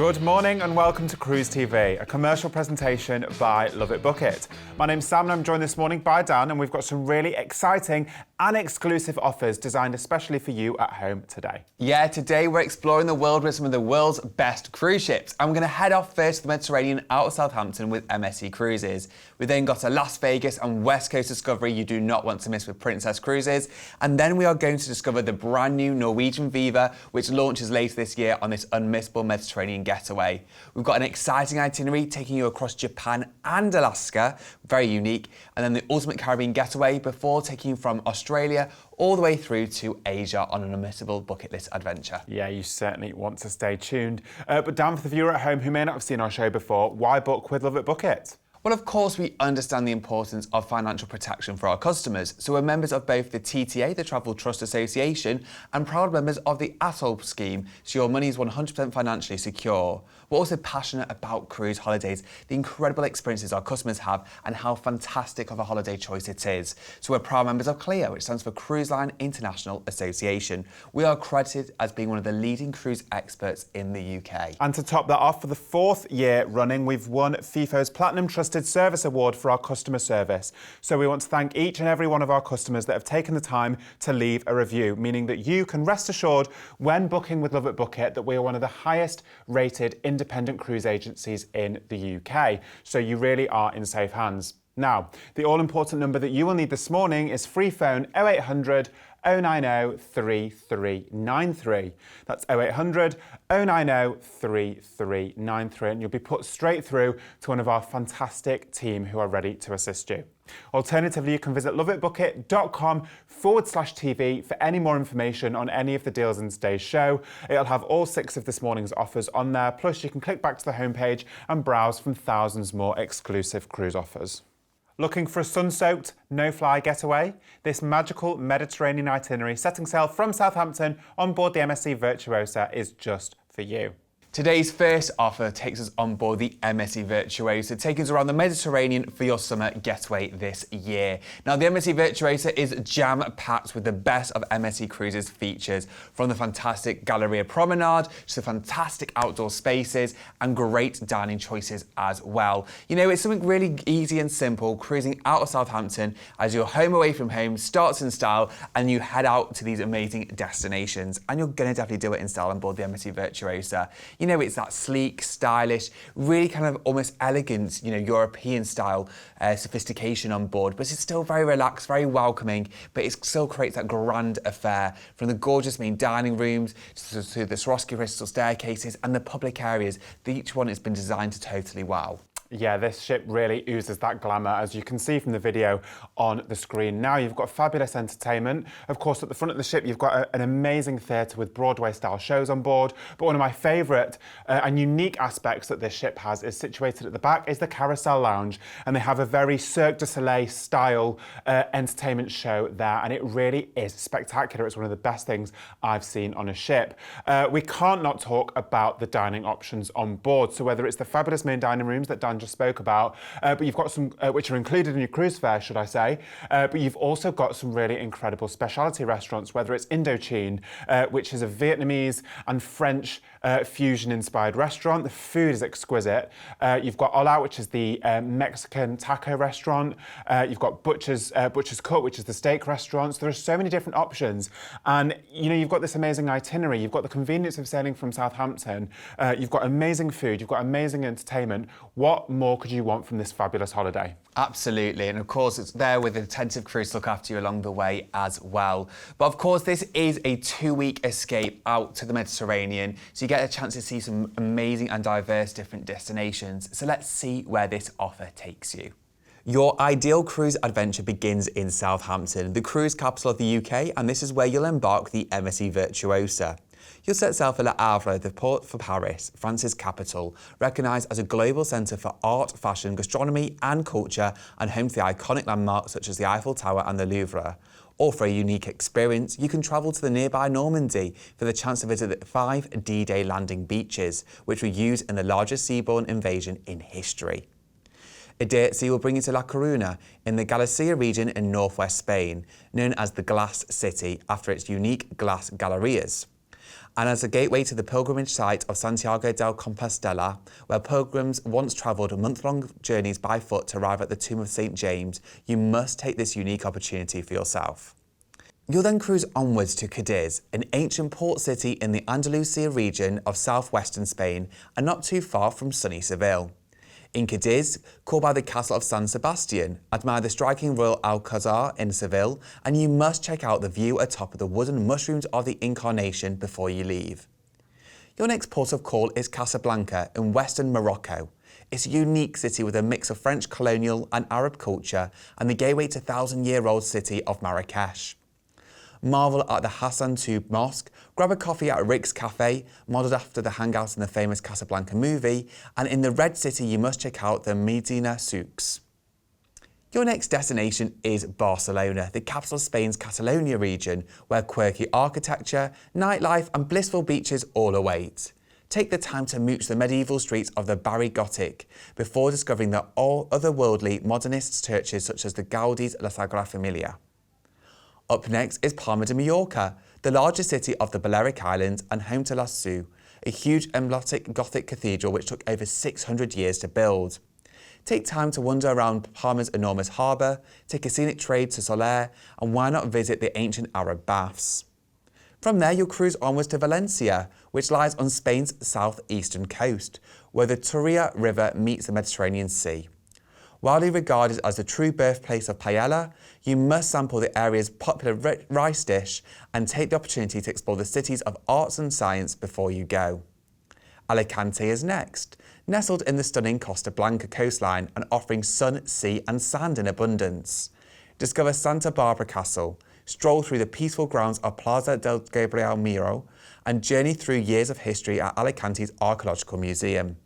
Good morning and welcome to Cruise TV, a commercial presentation by LoveitBookit. My name's Sam and I'm joined this morning by Dan, and we've got some really exciting and exclusive offers designed especially for you at home today. Yeah, today we're exploring the world with some of the world's best cruise ships. And we're going to head off first to the Mediterranean out of Southampton with MSC Cruises. We then got a Las Vegas and West Coast discovery you do not want to miss with Princess Cruises. And then we are going to discover the brand new Norwegian Viva, which launches later this year on this unmissable Mediterranean getaway. We've got an exciting itinerary taking you across Japan and Alaska, very unique, and then the ultimate Caribbean getaway before taking you from Australia all the way through to Asia on an unmissable bucket list adventure. Yeah, you certainly want to stay tuned. But Dan, for the viewer at home who may not have seen our show before, why book with LoveitBookit? Well, of course, we understand the importance of financial protection for our customers. So we're members of both the TTA, the Travel Trust Association, and proud members of the ATOL scheme, so your money is 100% financially secure. We're also passionate about cruise holidays, the incredible experiences our customers have, and how fantastic of a holiday choice it is. So we're proud members of CLIA, which stands for Cruise Line International Association. We are credited as being one of the leading cruise experts in the UK. And to top that off, for the 4th year running, we've won FIFO's Platinum Trusted Service Award for our customer service. So we want to thank each and every one of our customers that have taken the time to leave a review, meaning that you can rest assured when booking with LoveitBookit that we are one of the highest rated independent cruise agencies in the UK. So you really are in safe hands. Now, the all-important number that you will need this morning is free phone 0800 090 3393. That's 0800 090 3393, and you'll be put straight through to one of our fantastic team who are ready to assist you. Alternatively, you can visit loveitbookit.com/TV for any more information on any of the deals in today's show. It'll have all 6 of this morning's offers on there, plus you can click back to the homepage and browse from thousands more exclusive cruise offers. Looking for a sun-soaked, no-fly getaway? This magical Mediterranean itinerary setting sail from Southampton on board the MSC Virtuosa is just for you. Today's first offer takes us on board the MSC Virtuosa, taking us around the Mediterranean for your summer getaway this year. Now, the MSC Virtuosa is jam-packed with the best of MSC Cruises features, from the fantastic Galleria Promenade to the fantastic outdoor spaces and great dining choices as well. You know, it's something really easy and simple, cruising out of Southampton as your home away from home starts in style and you head out to these amazing destinations. And you're going to definitely do it in style on board the MSC Virtuosa. You know, it's that sleek, stylish, really kind of almost elegant, you know, European style sophistication on board, but it's still very relaxed, very welcoming, but it still creates that grand affair, from the gorgeous main dining rooms to the Swarovski crystal staircases and the public areas. Each one has been designed to totally wow. Yeah, this ship really oozes that glamour, as you can see from the video on the screen. Now you've got fabulous entertainment. Of course, at the front of the ship, you've got an amazing theatre with Broadway-style shows on board. But one of my favourite and unique aspects that this ship has is situated at the back is the Carousel Lounge. And they have a very Cirque du Soleil-style entertainment show there. And it really is spectacular. It's one of the best things I've seen on a ship. We can't not talk about the dining options on board. So whether it's the fabulous main dining rooms that Dan just spoke about, but you've got some which are included in your cruise fare, should I say, but you've also got some really incredible specialty restaurants, whether it's Indochine, which is a Vietnamese and French fusion-inspired restaurant. The food is exquisite. You've got All Out, which is the Mexican taco restaurant. You've got Butcher's Cut, which is the steak restaurants. There are so many different options, and you know, you've got this amazing itinerary. You've got the convenience of sailing from Southampton. You've got amazing food. You've got amazing entertainment. What more could you want from this fabulous holiday? Absolutely, and of course it's there with an attentive crew to look after you along the way as well. But of course this is a 2-week escape out to the Mediterranean, so you get a chance to see some amazing and diverse different destinations. So let's see where this offer takes you. Your ideal cruise adventure begins in Southampton, the cruise capital of the UK, and this is where you'll embark the MSC Virtuosa. You'll set sail for Le Havre, the port for Paris, France's capital, recognised as a global centre for art, fashion, gastronomy and culture, and home to the iconic landmarks such as the Eiffel Tower and the Louvre. Or for a unique experience, you can travel to the nearby Normandy for the chance to visit the 5 D-Day landing beaches, which were used in the largest seaborne invasion in history. Adriatic will bring you to La Coruña in the Galicia region in northwest Spain, known as the Glass City after its unique glass gallerias. and as a gateway to the pilgrimage site of Santiago del Compostela, where pilgrims once travelled month-long journeys by foot to arrive at the tomb of St. James, you must take this unique opportunity for yourself. You'll then cruise onwards to Cadiz, an ancient port city in the Andalusia region of southwestern Spain and not too far from sunny Seville. In Cadiz, called by the castle of San Sebastian, admire the striking Royal Alcazar in Seville, and you must check out the view atop of the wooden mushrooms of the Incarnation before you leave. Your next port of call is Casablanca in western Morocco. It's a unique city with a mix of French colonial and Arab culture and the gateway to thousand-year-old city of Marrakesh. Marvel at the Hassan Toub Mosque, grab a coffee at Rick's Cafe, modelled after the hangout in the famous Casablanca movie, and in the Red City you must check out the Medina Souks. Your next destination is Barcelona, the capital of Spain's Catalonia region, where quirky architecture, nightlife and blissful beaches all await. Take the time to mooch the medieval streets of the Barri Gothic before discovering the otherworldly modernist churches such as the Gaudi's La Sagrada Familia. Up next is Palma de Mallorca, the largest city of the Balearic Islands and home to La Seu, a huge emblematic Gothic cathedral which took over 600 years to build. Take time to wander around Palma's enormous harbour, take a scenic train to Soler, and why not visit the ancient Arab baths? From there you'll cruise onwards to Valencia, which lies on Spain's southeastern coast, where the Turia River meets the Mediterranean Sea. Widely regarded as the true birthplace of paella, you must sample the area's popular rice dish and take the opportunity to explore the cities of arts and science before you go. Alicante is next, nestled in the stunning Costa Blanca coastline and offering sun, sea and sand in abundance. Discover Santa Barbara Castle, stroll through the peaceful grounds of Plaza del Gabriel Miro, and journey through years of history at Alicante's Archaeological Museum.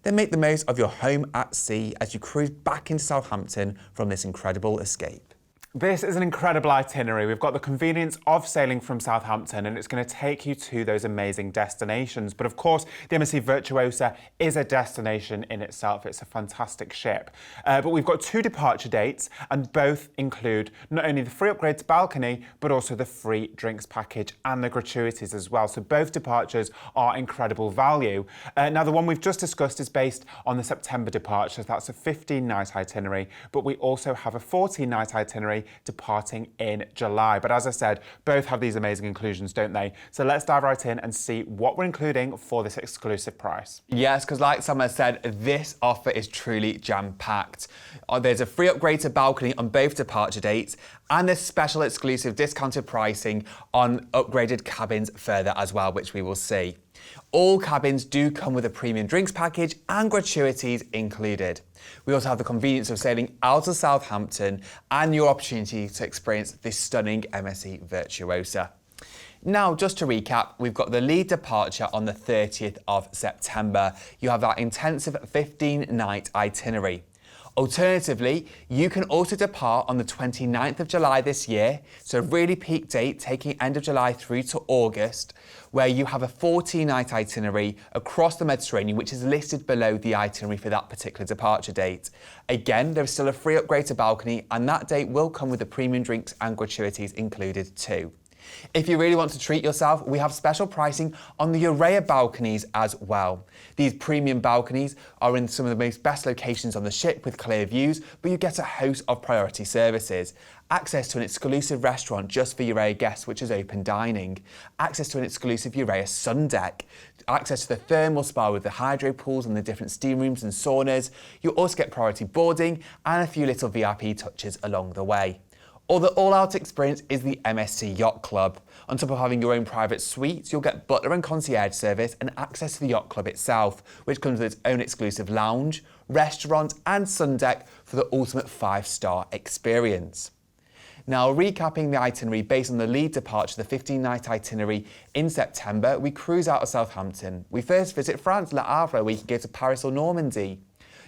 Then make the most of your home at sea as you cruise back into Southampton from this incredible escape. This is an incredible itinerary. We've got the convenience of sailing from Southampton and it's going to take you to those amazing destinations. But of course, the MSC Virtuosa is a destination in itself. It's a fantastic ship. But we've got 2 departure dates and both include not only the free upgrade to balcony, but also the free drinks package and the gratuities as well. So both departures are incredible value. Now, the one we've just discussed is based on the September departure. That's a 15-night itinerary, but we also have a 14-night itinerary departing in July. But as I said, both have these amazing inclusions, don't they? So let's dive right in and see what we're including for this exclusive price. Yes, because like Summer said, this offer is truly jam-packed. There's a free upgrade to balcony on both departure dates, and there's special exclusive discounted pricing on upgraded cabins further as well, which we will see. All cabins do come with a premium drinks package and gratuities included. We also have the convenience of sailing out of Southampton and your opportunity to experience this stunning MSC Virtuosa. Now, just to recap, we've got the lead departure on the 30th of September. You have that intensive 15-night itinerary. Alternatively, you can also depart on the 29th of July this year, so a really peak date taking end of July through to August, where you have a 14-night itinerary across the Mediterranean, which is listed below the itinerary for that particular departure date. Again, there is still a free upgrade to balcony, and that date will come with the premium drinks and gratuities included too. If you really want to treat yourself, we have special pricing on the Urea balconies as well. These premium balconies are in some of the most best locations on the ship with clear views, but you get a host of priority services. Access to an exclusive restaurant just for Urea guests, which is open dining. Access to an exclusive Urea sun deck. Access to the thermal spa with the hydro pools and the different steam rooms and saunas. You also get priority boarding and a few little VIP touches along the way. Or the all-out experience is the MSC Yacht Club. On top of having your own private suites, you'll get butler and concierge service and access to the yacht club itself, which comes with its own exclusive lounge, restaurant and sun deck for the ultimate 5-star experience. Now, recapping the itinerary based on the lead departure, the 15-night itinerary in September, we cruise out of Southampton. We first visit France, Le Havre, where you can go to Paris or Normandy.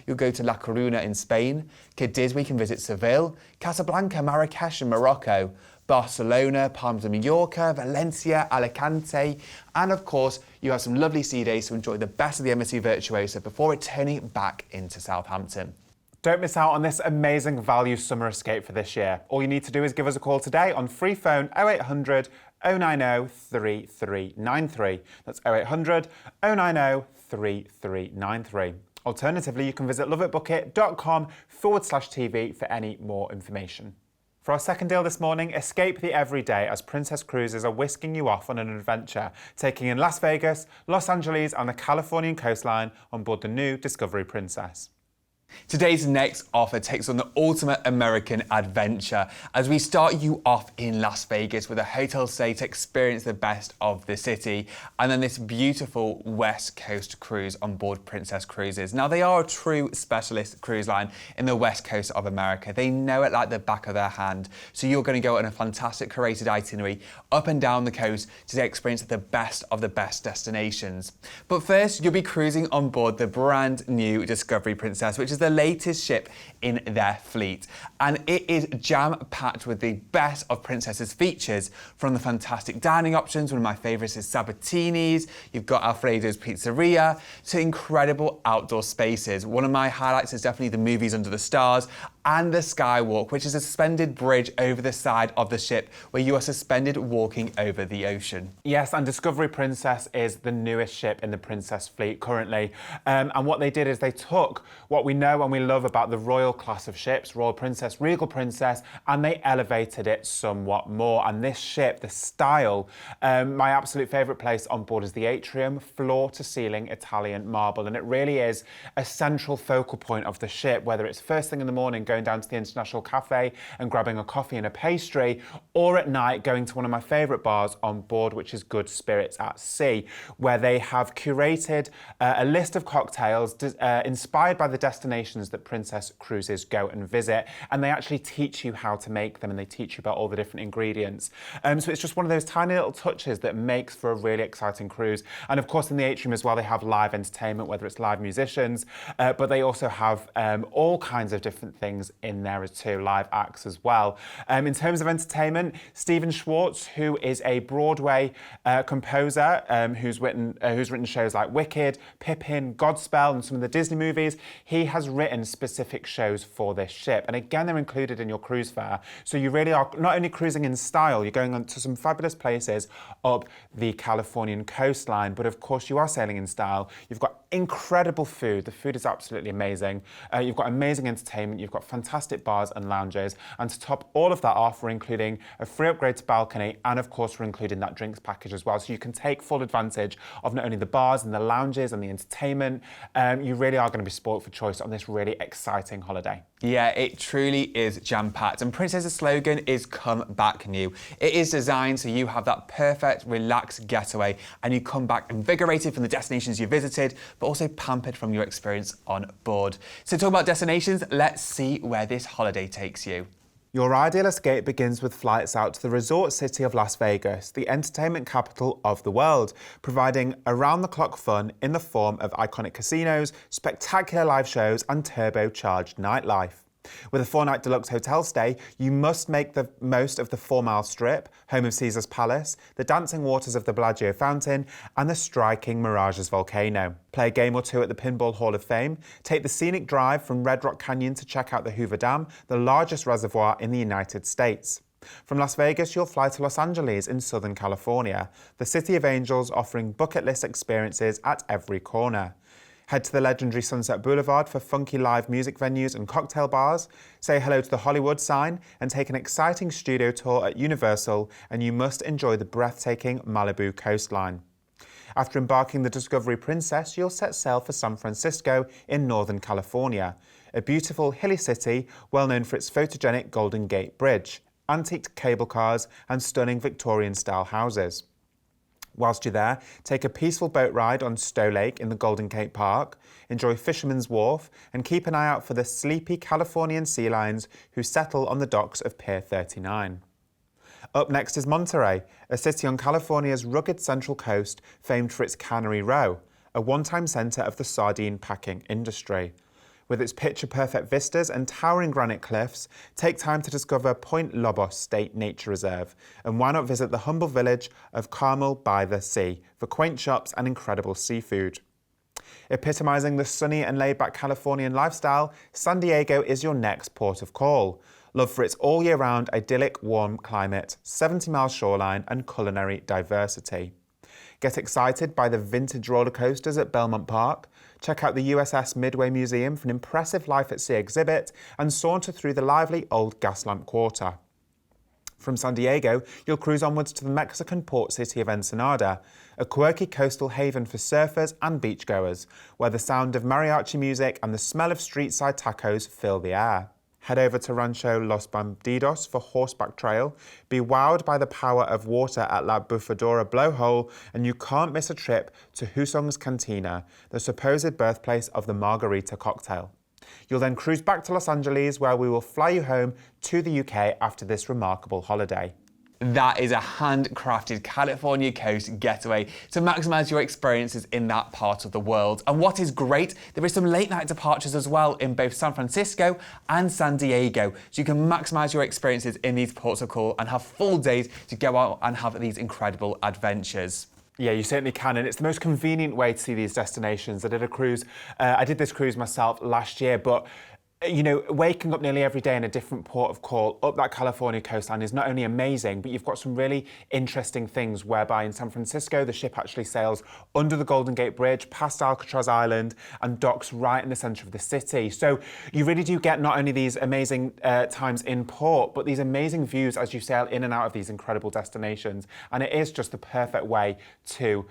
You'll go to La Coruña in Spain, Cadiz, we can visit Seville, Casablanca, Marrakesh and Morocco, Barcelona, Palma de Mallorca, Valencia, Alicante, and of course, you have some lovely sea days to enjoy the best of the MSC Virtuosa before returning back into Southampton. Don't miss out on this amazing value summer escape for this year. All you need to do is give us a call today on free phone 0800 090 3393. That's 0800 090 3393. Alternatively, you can visit loveitbookit.com/TV for any more information. For our second deal this morning, escape the everyday as Princess Cruises are whisking you off on an adventure, taking in Las Vegas, Los Angeles and the Californian coastline on board the new Discovery Princess. Today's next offer takes on the ultimate American adventure as we start you off in Las Vegas with a hotel stay to experience the best of the city, and then this beautiful West Coast cruise on board Princess Cruises. Now, they are a true specialist cruise line in the West Coast of America. They know it like the back of their hand. So you're going to go on a fantastic curated itinerary up and down the coast to experience the best of the best destinations. But first, you'll be cruising on board the brand new Discovery Princess, which is the latest ship in their fleet, and it is jam-packed with the best of Princess's features, from the fantastic dining options. One of my favourites is Sabatini's, you've got Alfredo's Pizzeria, to incredible outdoor spaces. One of my highlights is definitely the movies under the stars and the Skywalk, which is a suspended bridge over the side of the ship where you are suspended walking over the ocean. Yes, and Discovery Princess is the newest ship in the Princess fleet currently. And what they did is they took what we know and we love about the royal class of ships, Royal Princess, Regal Princess, and they elevated it somewhat more. And this ship, the style, my absolute favourite place on board is the atrium, floor-to-ceiling Italian marble. And it really is a central focal point of the ship, whether it's first thing in the morning going down to the International Cafe and grabbing a coffee and a pastry, or at night going to one of my favourite bars on board, which is Good Spirits at Sea, where they have curated a list of cocktails inspired by the destinations that Princess Cruises go and visit, and they actually teach you how to make them and they teach you about all the different ingredients. So it's just one of those tiny little touches that makes for a really exciting cruise. And of course in the atrium as well, they have live entertainment, whether it's live musicians, but they also have all kinds of different things in there too, live acts as well. In terms of entertainment, Stephen Schwartz, who is a Broadway composer who's written shows like Wicked, Pippin, Godspell and some of the Disney movies, he has written specific shows for this ship, and again they're included in your cruise fare, so you really are not only cruising in style, you're going on to some fabulous places up the Californian coastline, but of course you are sailing in style. You've got incredible food, the food is absolutely amazing, you've got amazing entertainment, you've got fantastic bars and lounges, and to top all of that off, we're including a free upgrade to balcony, and of course we're including that drinks package as well, so you can take full advantage of not only the bars and the lounges and the entertainment. You really are going to be spoilt for choice on this really exciting holiday. Yeah, it truly is jam-packed, and Princess's slogan is "Come Back New." It is designed so you have that perfect, relaxed getaway, and you come back invigorated from the destinations you visited, but also pampered from your experience on board. So talking about destinations, let's see where this holiday takes you. Your ideal escape begins with flights out to the resort city of Las Vegas, the entertainment capital of the world, providing around-the-clock fun in the form of iconic casinos, spectacular live shows and turbocharged nightlife. With a 4-night deluxe hotel stay, you must make the most of the 4-mile strip, home of Caesar's Palace, the dancing waters of the Bellagio Fountain, and the striking Mirage's volcano. Play a game or two at the Pinball Hall of Fame, take the scenic drive from Red Rock Canyon to check out the Hoover Dam, the largest reservoir in the United States. From Las Vegas, you'll fly to Los Angeles in Southern California, the City of Angels, offering bucket list experiences at every corner. Head to the legendary Sunset Boulevard for funky live music venues and cocktail bars, say hello to the Hollywood sign, and take an exciting studio tour at Universal, and you must enjoy the breathtaking Malibu coastline. After embarking the Discovery Princess, you'll set sail for San Francisco in Northern California, a beautiful hilly city well known for its photogenic Golden Gate Bridge, antique cable cars, and stunning Victorian-style houses. Whilst you're there, take a peaceful boat ride on Stowe Lake in the Golden Gate Park, enjoy Fisherman's Wharf, and keep an eye out for the sleepy Californian sea lions who settle on the docks of Pier 39. Up next is Monterey, a city on California's rugged central coast famed for its Cannery Row, a one-time centre of the sardine packing industry. With its picture-perfect vistas and towering granite cliffs, take time to discover Point Lobos State Nature Reserve, and why not visit the humble village of Carmel by the Sea for quaint shops and incredible seafood. Epitomising the sunny and laid-back Californian lifestyle, San Diego is your next port of call. Loved for its all-year-round idyllic warm climate, 70-mile shoreline and culinary diversity. Get excited by the vintage roller coasters at Belmont Park, check out the USS Midway Museum for an impressive life at sea exhibit, and saunter through the lively old Gaslamp Quarter. From San Diego, you'll cruise onwards to the Mexican port city of Ensenada, a quirky coastal haven for surfers and beachgoers, where the sound of mariachi music and the smell of street-side tacos fill the air. Head over to Rancho Los Bandidos for horseback trail, be wowed by the power of water at La Bufadora Blowhole, and you can't miss a trip to Husong's Cantina, the supposed birthplace of the margarita cocktail. You'll then cruise back to Los Angeles, where we will fly you home to the UK after this remarkable holiday. That is a handcrafted California coast getaway to maximise your experiences in that part of the world. And what is great, there is some late night departures as well in both San Francisco and San Diego, so you can maximise your experiences in these ports of call and have full days to go out and have these incredible adventures. Yeah, you certainly can, and it's the most convenient way to see these destinations. I did this cruise myself last year, but you know, waking up nearly every day in a different port of call up that California coastline is not only amazing, but you've got some really interesting things whereby in San Francisco, the ship actually sails under the Golden Gate Bridge, past Alcatraz Island, and docks right in the centre of the city. So you really do get not only these amazing times in port, but these amazing views as you sail in and out of these incredible destinations. And it is just the perfect way to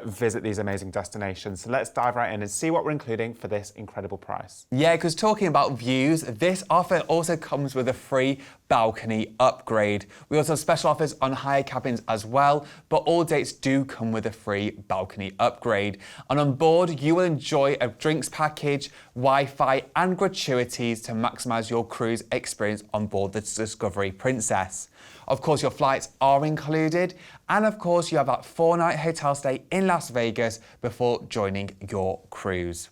visit these amazing destinations. So let's dive right in and see what we're including for this incredible price. Yeah, because talking about views, this offer also comes with a free balcony upgrade. We also have special offers on hire cabins as well, but all dates do come with a free balcony upgrade. And on board, you will enjoy a drinks package, Wi-Fi and gratuities to maximise your cruise experience on board the Discovery Princess. Of course, your flights are included, and of course, you have that 4-night hotel stay in Las Vegas before joining your cruise.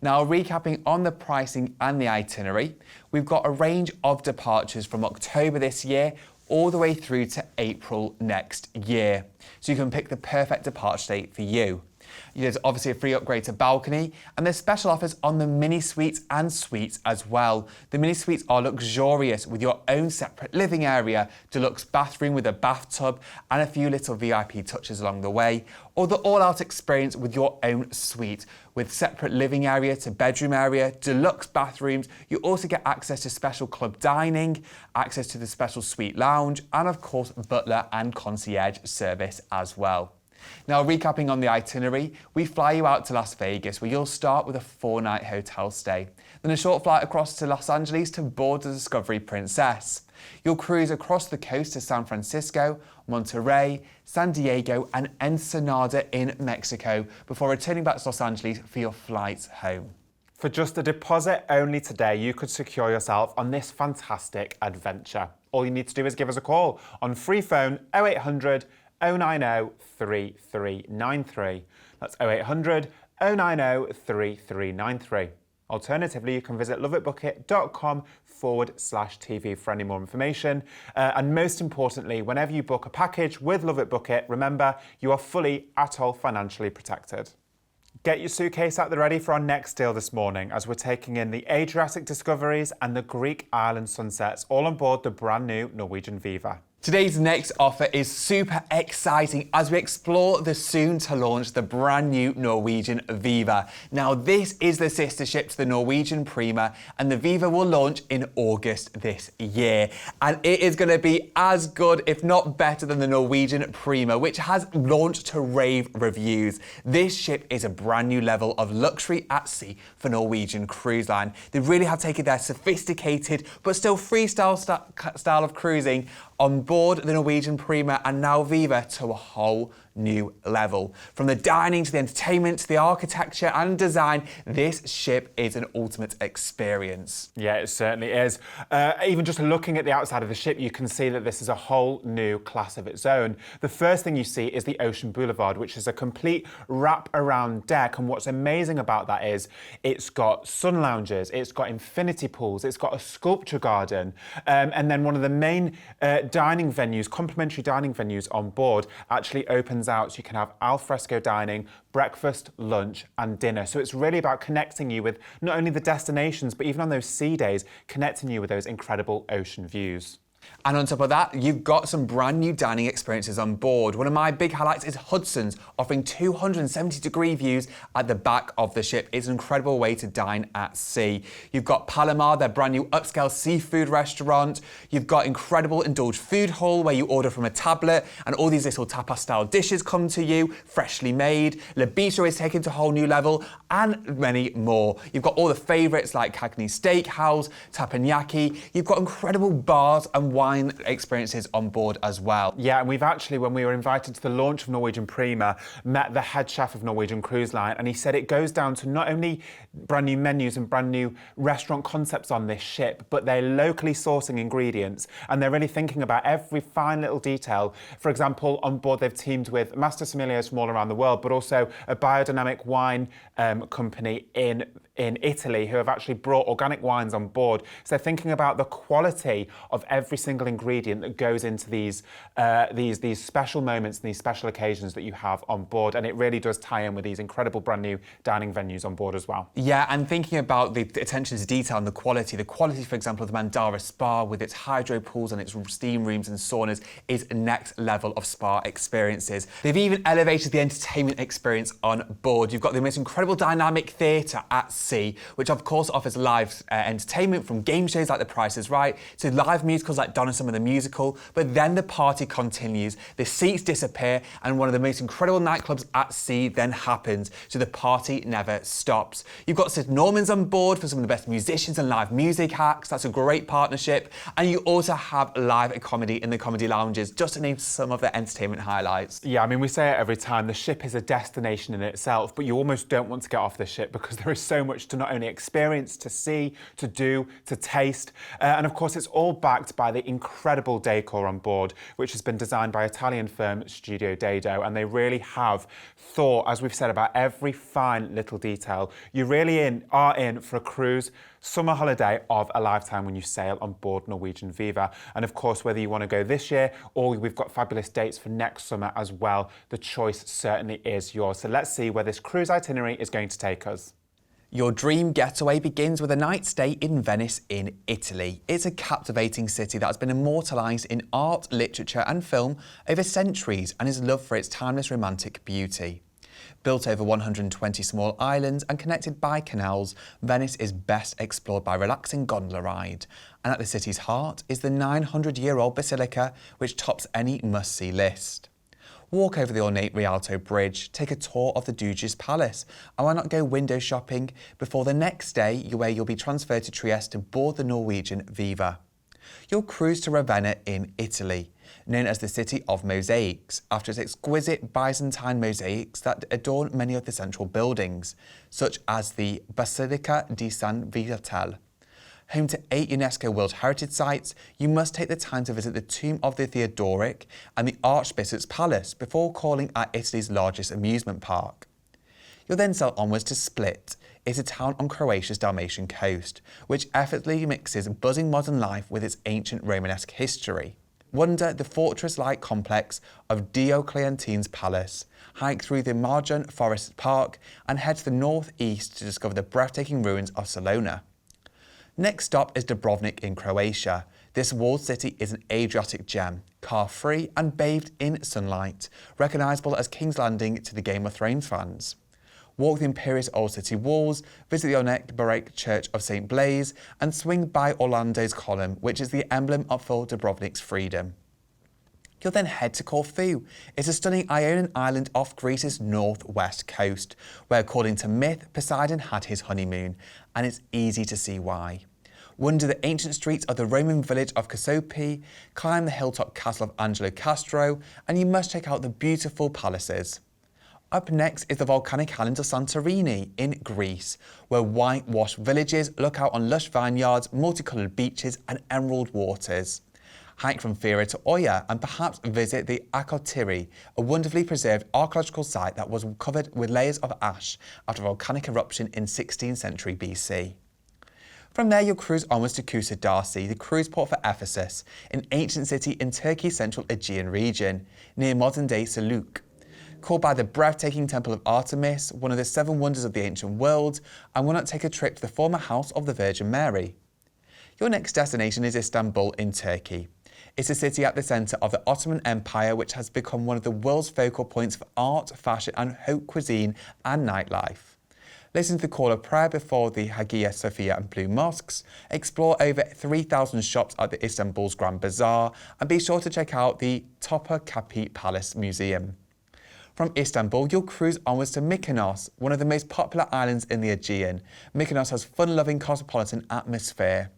Now, recapping on the pricing and the itinerary, we've got a range of departures from October this year all the way through to April next year. So you can pick the perfect departure date for you. There's obviously a free upgrade to balcony, and there's special offers on the mini suites and suites as well. The mini suites are luxurious with your own separate living area, deluxe bathroom with a bathtub and a few little VIP touches along the way, or the all-out experience with your own suite with separate living area to bedroom area, deluxe bathrooms. You also get access to special club dining, access to the special suite lounge, and of course butler and concierge service as well. Now, recapping on the itinerary, we fly you out to Las Vegas, where you'll start with a 4-night hotel stay, then a short flight across to Los Angeles to board the Discovery Princess. You'll cruise across the coast to San Francisco, Monterey, San Diego and Ensenada in Mexico before returning back to Los Angeles for your flights home. For just a deposit only today, you could secure yourself on this fantastic adventure. All you need to do is give us a call on free phone 0800 090 3393. That's 0800 090 3393. Alternatively, you can visit loveitbookit.com/TV for any more information. And most importantly, whenever you book a package with LoveitBookit, remember, you are fully atoll financially protected. Get your suitcase at the ready for our next deal this morning, as we're taking in the Adriatic discoveries and the Greek island sunsets, all on board the brand new Norwegian Viva. Today's next offer is super exciting as we explore the soon to launch the brand new Norwegian Viva. Now, this is the sister ship to the Norwegian Prima, and the Viva will launch in August this year. And it is going to be as good, if not better, than the Norwegian Prima, which has launched to rave reviews. This ship is a brand new level of luxury at sea for Norwegian Cruise Line. They really have taken their sophisticated but still freestyle style of cruising on board the Norwegian Prima and now Viva to a whole new level. From the dining to the entertainment to the architecture and design, this ship is an ultimate experience. Yeah, it certainly is. Even just looking at the outside of the ship, you can see that this is a whole new class of its own. The first thing you see is the Ocean Boulevard, which is a complete wrap-around deck. And what's amazing about that is it's got sun lounges, it's got infinity pools, it's got a sculpture garden, and then one of the main dining venues, complimentary dining venues on board, actually opens opens out so you can have al fresco dining, breakfast, lunch and dinner. So it's really about connecting you with not only the destinations, but even on those sea days, connecting you with those incredible ocean views. And on top of that, you've got some brand new dining experiences on board. One of my big highlights is Hudson's, offering 270-degree views at the back of the ship. It's an incredible way to dine at sea. You've got Palomar, their brand new upscale seafood restaurant. You've got incredible Indulge Food Hall, where you order from a tablet and all these little tapas-style dishes come to you, freshly made. Le Bistro is taken to a whole new level, and many more. You've got all the favourites like Cagney Steakhouse, Teppanyaki. You've got incredible bars and wine experiences on board as well. Yeah, and we've actually, when we were invited to the launch of Norwegian Prima, met the head chef of Norwegian Cruise Line, and he said it goes down to not only brand new menus and brand new restaurant concepts on this ship, but they're locally sourcing ingredients, and they're really thinking about every fine little detail. For example, on board they've teamed with master sommeliers from all around the world, but also a biodynamic wine company in Italy who have actually brought organic wines on board. So they're thinking about the quality of every single ingredient that goes into these special moments and these special occasions that you have on board. And it really does tie in with these incredible brand new dining venues on board as well. Yeah, and thinking about the attention to detail and the quality, for example, of the Mandara Spa with its hydro pools and its steam rooms and saunas is next level of spa experiences. They've even elevated the entertainment experience on board. You've got the most incredible dynamic theatre at sea, which of course offers live entertainment from game shows like The Price is Right to live musicals like Donna Summer the Musical, but then the party continues, the seats disappear, and one of the most incredible nightclubs at sea then happens, so the party never stops. You've got Sid Norman's on board for some of the best musicians and live music acts. That's a great partnership. And you also have live comedy in the comedy lounges, just to name some of the entertainment highlights. Yeah, I mean, we say it every time, the ship is a destination in itself, but you almost don't want to get off the ship because there is so much to not only experience, to see, to do, to taste. And of course, it's all backed by the incredible decor on board, which has been designed by Italian firm Studio Dado. And they really have thought, as we've said, about every fine little detail. You really are in for a cruise summer holiday of a lifetime when you sail on board Norwegian Viva. And of course, whether you want to go this year or we've got fabulous dates for next summer as well, the choice certainly is yours. So let's see where this cruise itinerary is going to take us. Your dream getaway begins with a night stay in Venice in Italy. It's a captivating city that has been immortalised in art, literature and film over centuries and is loved for its timeless romantic beauty. Built over 120 small islands and connected by canals, Venice is best explored by a relaxing gondola ride. And at the city's heart is the 900-year-old basilica, which tops any must-see list. Walk over the ornate Rialto Bridge, take a tour of the Doge's Palace, and why not go window shopping before the next day where you'll be transferred to Trieste to board the Norwegian Viva. You'll cruise to Ravenna in Italy, known as the City of Mosaics, after its exquisite Byzantine mosaics that adorn many of the central buildings, such as the Basilica di San Viatel. Home to 8 UNESCO World Heritage Sites, you must take the time to visit the tomb of the Theodoric and the Archbishop's Palace before calling at Italy's largest amusement park. You'll then sail onwards to Split. It's a town on Croatia's Dalmatian coast, which effortlessly mixes buzzing modern life with its ancient Romanesque history. Wander the fortress-like complex of Diocletian's Palace, hike through the Marjan Forest Park and head to the northeast to discover the breathtaking ruins of Salona. Next stop is Dubrovnik in Croatia. This walled city is an Adriatic gem, car-free and bathed in sunlight, recognisable as King's Landing to the Game of Thrones fans. Walk the imperious old city walls, visit the ornate Baroque Church of St. Blaise and swing by Orlando's Column, which is the emblem of full Dubrovnik's freedom. You'll then head to Corfu. It's a stunning Ionian island off Greece's northwest coast, where according to myth, Poseidon had his honeymoon, and it's easy to see why. Wander the ancient streets of the Roman village of Cassiope, climb the hilltop castle of Angelo Castro, and you must check out the beautiful palaces. Up next is the volcanic island of Santorini in Greece, where whitewashed villages look out on lush vineyards, multicoloured beaches and emerald waters. Hike from Fira to Oya and perhaps visit the Akrotiri, a wonderfully preserved archaeological site that was covered with layers of ash after a volcanic eruption in 16th century BC. From there, you'll cruise onwards to Kusadasi, the cruise port for Ephesus, an ancient city in Turkey's central Aegean region, near modern-day Seluk. called by the breathtaking Temple of Artemis, one of the 7 wonders of the ancient world, and why not take a trip to the former house of the Virgin Mary? Your next destination is Istanbul in Turkey. It's a city at the centre of the Ottoman Empire, which has become one of the world's focal points for art, fashion and haute cuisine and nightlife. Listen to the call of prayer before the Hagia Sophia and Blue Mosques, explore over 3,000 shops at the Istanbul's Grand Bazaar, and be sure to check out the Topkapi Palace Museum. From Istanbul, you'll cruise onwards to Mykonos, one of the most popular islands in the Aegean. Mykonos has fun-loving cosmopolitan atmosphere.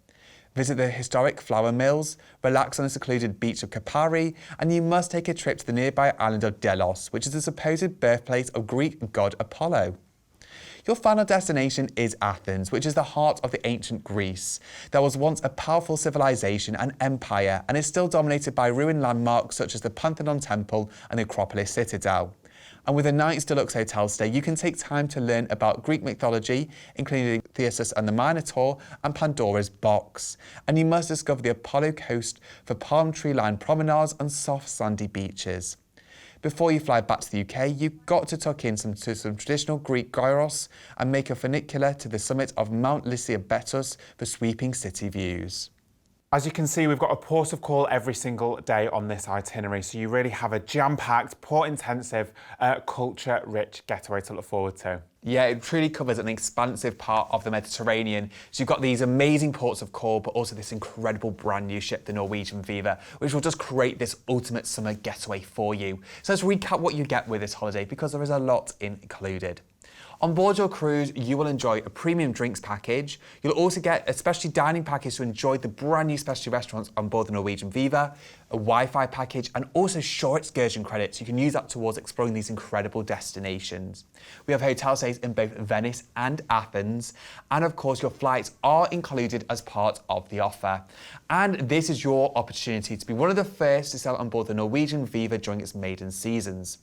Visit the historic flour mills, relax on the secluded beach of Kapari, and you must take a trip to the nearby island of Delos, which is the supposed birthplace of Greek god Apollo. Your final destination is Athens, which is the heart of the ancient Greece. There was once a powerful civilization and empire, and is still dominated by ruined landmarks such as the Parthenon Temple and the Acropolis Citadel. And with a night's deluxe hotel stay, you can take time to learn about Greek mythology, including Theseus and the Minotaur and Pandora's box. And you must discover the Apollo coast for palm tree-lined promenades and soft sandy beaches. Before you fly back to the UK, you've got to tuck in some traditional Greek gyros and make a funicular to the summit of Mount Lysiabetos for sweeping city views. As you can see, we've got a port of call every single day on this itinerary, so you really have a jam-packed, port-intensive, culture-rich getaway to look forward to. Yeah, it truly covers an expansive part of the Mediterranean. So you've got these amazing ports of call, but also this incredible brand new ship, the Norwegian Viva, which will just create this ultimate summer getaway for you. So let's recap what you get with this holiday, because there is a lot included. On board your cruise, you will enjoy a premium drinks package. You'll also get a specialty dining package to enjoy the brand new specialty restaurants on board the Norwegian Viva, a Wi-Fi package, and also shore excursion credits. You can use that towards exploring these incredible destinations. We have hotel stays in both Venice and Athens, and of course your flights are included as part of the offer. And this is your opportunity to be one of the first to sail on board the Norwegian Viva during its maiden seasons.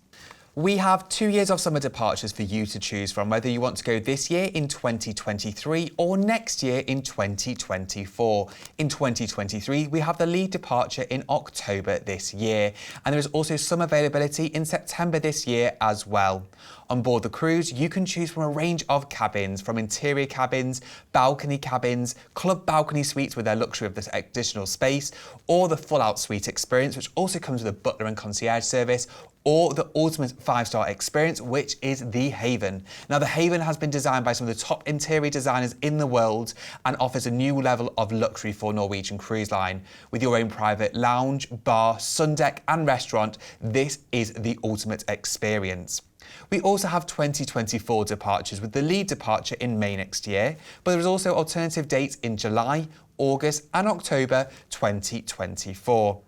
We have 2 years of summer departures for you to choose from, whether you want to go this year in 2023 or next year in 2024. In 2023, we have the lead departure in October this year, and there is also some availability in September this year as well. On board the cruise, you can choose from a range of cabins, from interior cabins, balcony cabins, club balcony suites with their luxury of this additional space, or the full-out suite experience, which also comes with a butler and concierge service, or the ultimate 5-star experience, which is the Haven. Now, the Haven has been designed by some of the top interior designers in the world and offers a new level of luxury for Norwegian Cruise Line. With your own private lounge, bar, sun deck and restaurant, this is the ultimate experience. We also have 2024 departures with the lead departure in May next year, but there is also alternative dates in July, August and October 2024.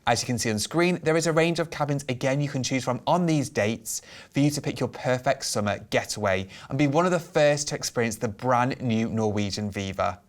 As you can see on screen, there is a range of cabins again you can choose from on these dates for you to pick your perfect summer getaway and be one of the first to experience the brand new Norwegian Viva.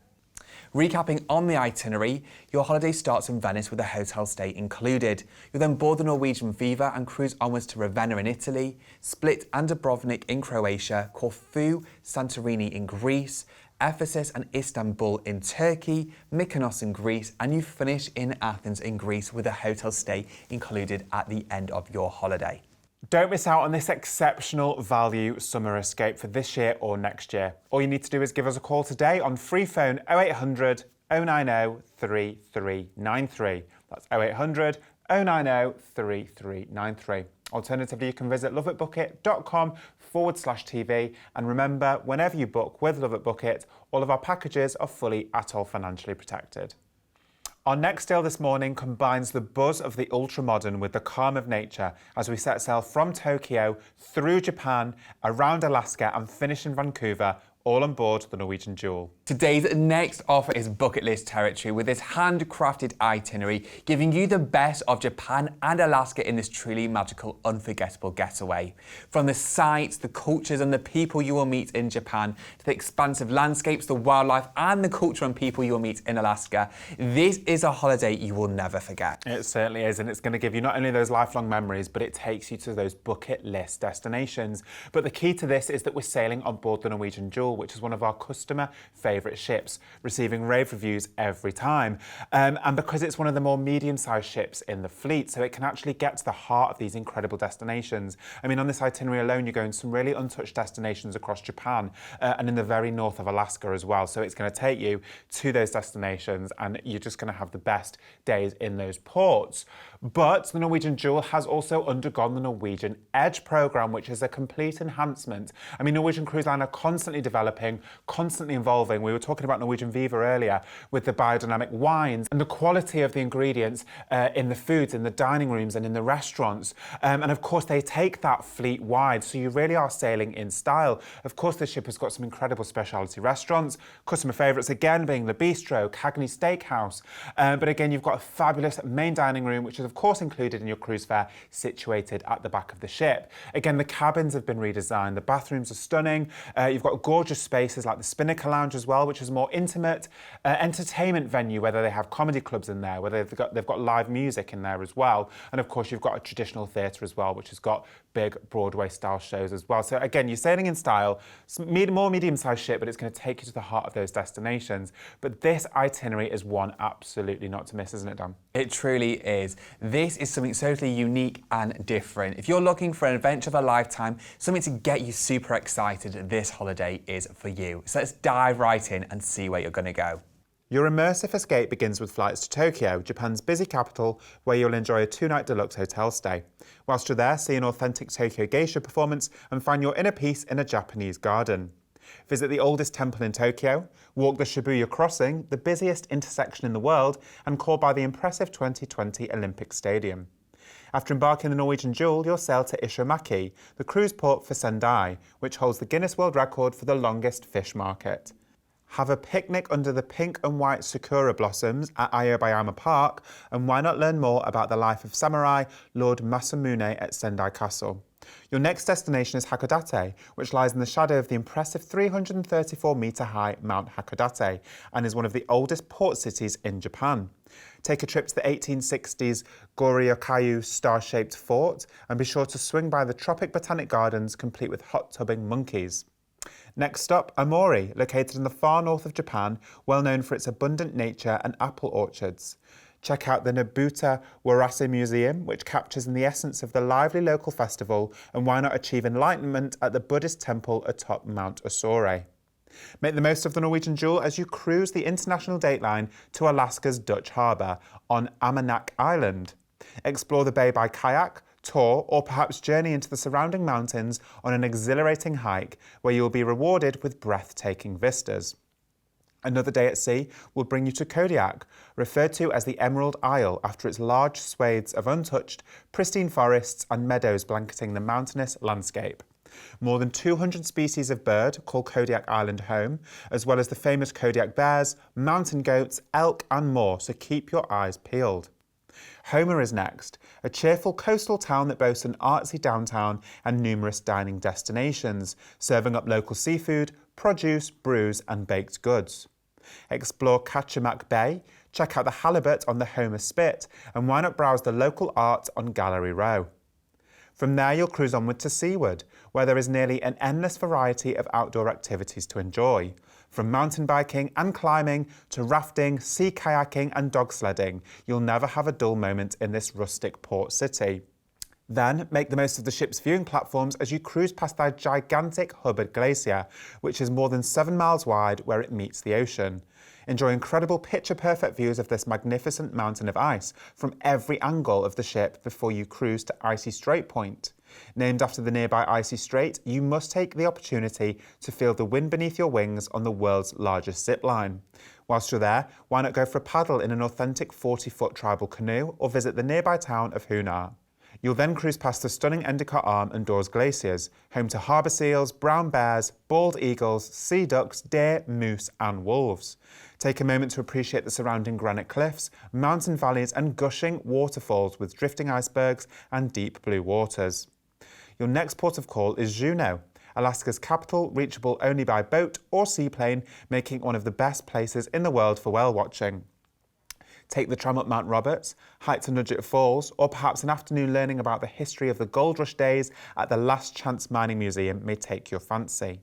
Recapping on the itinerary, your holiday starts in Venice with a hotel stay included. You'll then board the Norwegian Viva and cruise onwards to Ravenna in Italy, Split and Dubrovnik in Croatia, Corfu, Santorini in Greece, Ephesus and Istanbul in Turkey, Mykonos in Greece, and you finish in Athens in Greece with a hotel stay included at the end of your holiday. Don't miss out on this exceptional value summer escape for this year or next year. All you need to do is give us a call today on free phone 0800 090 3393. That's 0800 090 3393. Alternatively, you can visit loveitbookit.com/TV. And remember, whenever you book with LoveitBookit, all of our packages are fully at all financially protected. Our next deal this morning combines the buzz of the ultra-modern with the calm of nature as we set sail from Tokyo, through Japan, around Alaska and finish in Vancouver, all on board the Norwegian Jewel. Today's next offer is bucket list territory with this handcrafted itinerary, giving you the best of Japan and Alaska in this truly magical, unforgettable getaway. From the sights, the cultures and the people you will meet in Japan, to the expansive landscapes, the wildlife and the culture and people you will meet in Alaska, this is a holiday you will never forget. It certainly is, and it's going to give you not only those lifelong memories, but it takes you to those bucket list destinations. But the key to this is that we're sailing on board the Norwegian Jewel, Jewel, which is one of our customer favourite ships, receiving rave reviews every time. And because it's one of the more medium-sized ships in the fleet, so it can actually get to the heart of these incredible destinations. I mean, on this itinerary alone, you're going to some really untouched destinations across Japan and in the very north of Alaska as well. So it's going to take you to those destinations and you're just going to have the best days in those ports. But the Norwegian Jewel has also undergone the Norwegian Edge programme, which is a complete enhancement. I mean, Norwegian Cruise Line are constantly developing, constantly evolving. We were talking about Norwegian Viva earlier with the biodynamic wines and the quality of the ingredients in the foods, in the dining rooms and in the restaurants. And of course, they take that fleet wide, so you really are sailing in style. Of course, this ship has got some incredible specialty restaurants, customer favourites again being the Bistro, Cagney Steakhouse. But again, you've got a fabulous main dining room, which is of course included in your cruise fare, situated at the back of the ship. Again, the cabins have been redesigned, the bathrooms are stunning. You've got gorgeous spaces like the Spinnaker Lounge as well, which is a more intimate entertainment venue, whether they have comedy clubs in there, whether they've got live music in there as well. And of course, you've got a traditional theatre as well, which has got big Broadway style shows as well. So again, you're sailing in style, more medium-sized ship, but it's going to take you to the heart of those destinations. But this itinerary is one absolutely not to miss, isn't it, Dan? It truly is. This is something totally unique and different. If you're looking for an adventure of a lifetime, something to get you super excited, this holiday is for you. So let's dive right in and see where you're going to go. Your immersive escape begins with flights to Tokyo, Japan's busy capital, where you'll enjoy a 2-night deluxe hotel stay. Whilst you're there, see an authentic Tokyo geisha performance and find your inner peace in a Japanese garden. Visit the oldest temple in Tokyo, walk the Shibuya Crossing, the busiest intersection in the world, and call by the impressive 2020 Olympic Stadium. After embarking on the Norwegian Jewel, you'll sail to Ishomaki, the cruise port for Sendai, which holds the Guinness World Record for the longest fish market. Have a picnic under the pink and white sakura blossoms at Aobayama Park, and why not learn more about the life of samurai Lord Masamune at Sendai Castle. Your next destination is Hakodate, which lies in the shadow of the impressive 334-metre high Mount Hakodate and is one of the oldest port cities in Japan. Take a trip to the 1860s Goryokayu star-shaped fort and be sure to swing by the Tropic Botanic Gardens complete with hot tubbing monkeys. Next up, Aomori, located in the far north of Japan, well known for its abundant nature and apple orchards. Check out the Nobuta Warase Museum, which captures in the essence of the lively local festival, and why not achieve enlightenment at the Buddhist temple atop Mount Osore. Make the most of the Norwegian Jewel as you cruise the international date line to Alaska's Dutch harbour on Amanak Island. Explore the bay by kayak, tour, or perhaps journey into the surrounding mountains on an exhilarating hike where you will be rewarded with breathtaking vistas. Another day at sea will bring you to Kodiak, referred to as the Emerald Isle after its large swathes of untouched, pristine forests and meadows blanketing the mountainous landscape. More than 200 species of bird call Kodiak Island home, as well as the famous Kodiak bears, mountain goats, elk and more, so keep your eyes peeled. Homer is next, a cheerful coastal town that boasts an artsy downtown and numerous dining destinations, serving up local seafood, produce, brews and baked goods. Explore Kachemak Bay, check out the halibut on the Homer Spit, and why not browse the local art on Gallery Row. From there you'll cruise onward to Seaward, where there is nearly an endless variety of outdoor activities to enjoy. From mountain biking and climbing to rafting, sea kayaking and dog sledding, you'll never have a dull moment in this rustic port city. Then make the most of the ship's viewing platforms as you cruise past the gigantic Hubbard Glacier, which is more than 7 miles wide where it meets the ocean. Enjoy incredible picture-perfect views of this magnificent mountain of ice from every angle of the ship before you cruise to Icy Strait Point. Named after the nearby Icy Strait, you must take the opportunity to feel the wind beneath your wings on the world's largest zip line. Whilst you're there, why not go for a paddle in an authentic 40-foot tribal canoe or visit the nearby town of Hunar. You'll then cruise past the stunning Endicott Arm and Dawes Glaciers, home to harbour seals, brown bears, bald eagles, sea ducks, deer, moose and wolves. Take a moment to appreciate the surrounding granite cliffs, mountain valleys and gushing waterfalls with drifting icebergs and deep blue waters. Your next port of call is Juneau, Alaska's capital, reachable only by boat or seaplane, making it one of the best places in the world for whale watching. Take the tram up Mount Roberts, hike to Nugget Falls, or perhaps an afternoon learning about the history of the gold rush days at the Last Chance Mining Museum may take your fancy.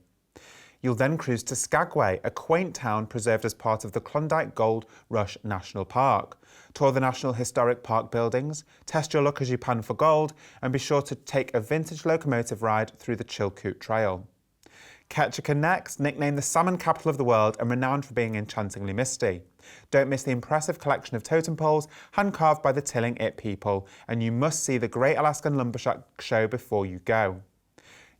You'll then cruise to Skagway, a quaint town preserved as part of the Klondike Gold Rush National Park. Tour the National Historic Park buildings, test your luck as you pan for gold, and be sure to take a vintage locomotive ride through the Chilkoot Trail. Ketchikan next, nicknamed the salmon capital of the world and renowned for being enchantingly misty. Don't miss the impressive collection of totem poles hand-carved by the Tilling-It people, and you must see the Great Alaskan Lumbershack Show before you go.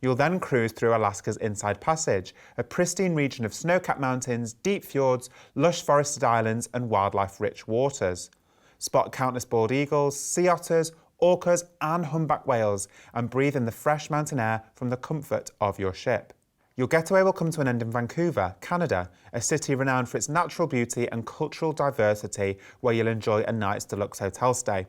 You'll then cruise through Alaska's Inside Passage, a pristine region of snow-capped mountains, deep fjords, lush forested islands and wildlife-rich waters. Spot countless bald eagles, sea otters, orcas and humpback whales, and breathe in the fresh mountain air from the comfort of your ship. Your getaway will come to an end in Vancouver, Canada, a city renowned for its natural beauty and cultural diversity, where you'll enjoy a night's deluxe hotel stay.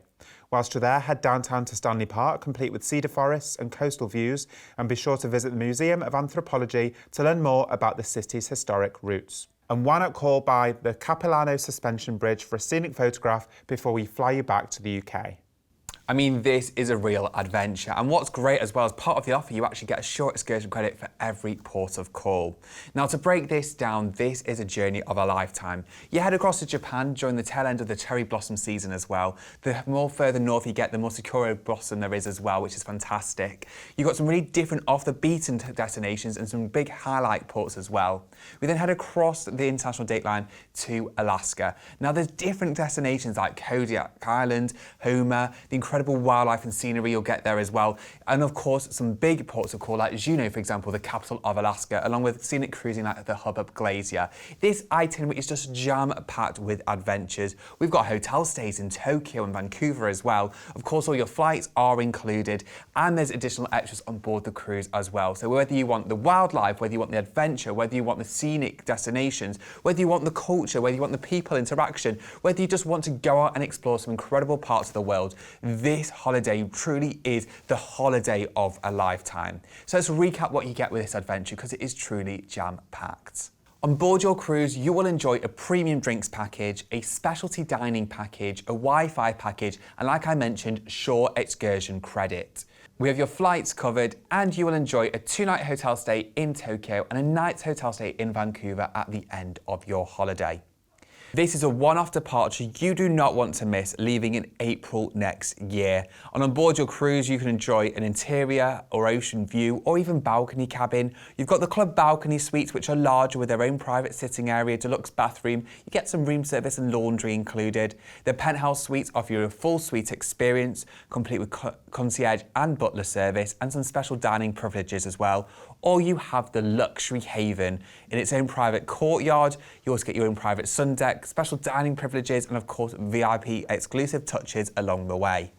Whilst you're there, head downtown to Stanley Park, complete with cedar forests and coastal views, and be sure to visit the Museum of Anthropology to learn more about the city's historic roots. And why not call by the Capilano Suspension Bridge for a scenic photograph before we fly you back to the UK? I mean, this is a real adventure. And what's great as well, as part of the offer, you actually get a short excursion credit for every port of call. Now, to break this down, this is a journey of a lifetime. You head across to Japan during the tail end of the cherry blossom season as well. The more further north you get, the more sakura blossom there is as well, which is fantastic. You've got some really different off-the-beaten destinations and some big highlight ports as well. We then head across the international date line to Alaska. Now, there's different destinations like Kodiak Island, Homer, the incredible wildlife and scenery you'll get there as well. And of course, some big ports of call like Juneau, for example, the capital of Alaska, along with scenic cruising like the Hubbub Glacier. This itinerary is just jam-packed with adventures. We've got hotel stays in Tokyo and Vancouver as well. Of course, all your flights are included, and there's additional extras on board the cruise as well. So whether you want the wildlife, whether you want the adventure, whether you want the scenic destinations, whether you want the culture, whether you want the people interaction, whether you just want to go out and explore some incredible parts of the world, this holiday truly is the holiday of a lifetime. So let's recap what you get with this adventure, because it is truly jam-packed. On board your cruise, you will enjoy a premium drinks package, a specialty dining package, a Wi-Fi package, and like I mentioned, shore excursion credit. We have your flights covered, and you will enjoy a 2-night hotel stay in Tokyo and a night's hotel stay in Vancouver at the end of your holiday. This is a one-off departure you do not want to miss, leaving in April next year. And on board your cruise, you can enjoy an interior or ocean view or even balcony cabin. You've got the club balcony suites, which are larger with their own private sitting area, deluxe bathroom. You get some room service and laundry included. The penthouse suites offer you a full suite experience, complete with concierge and butler service and some special dining privileges as well. Or you have the luxury haven in its own private courtyard. You also get your own private sun deck, special dining privileges, and of course VIP exclusive touches along the way.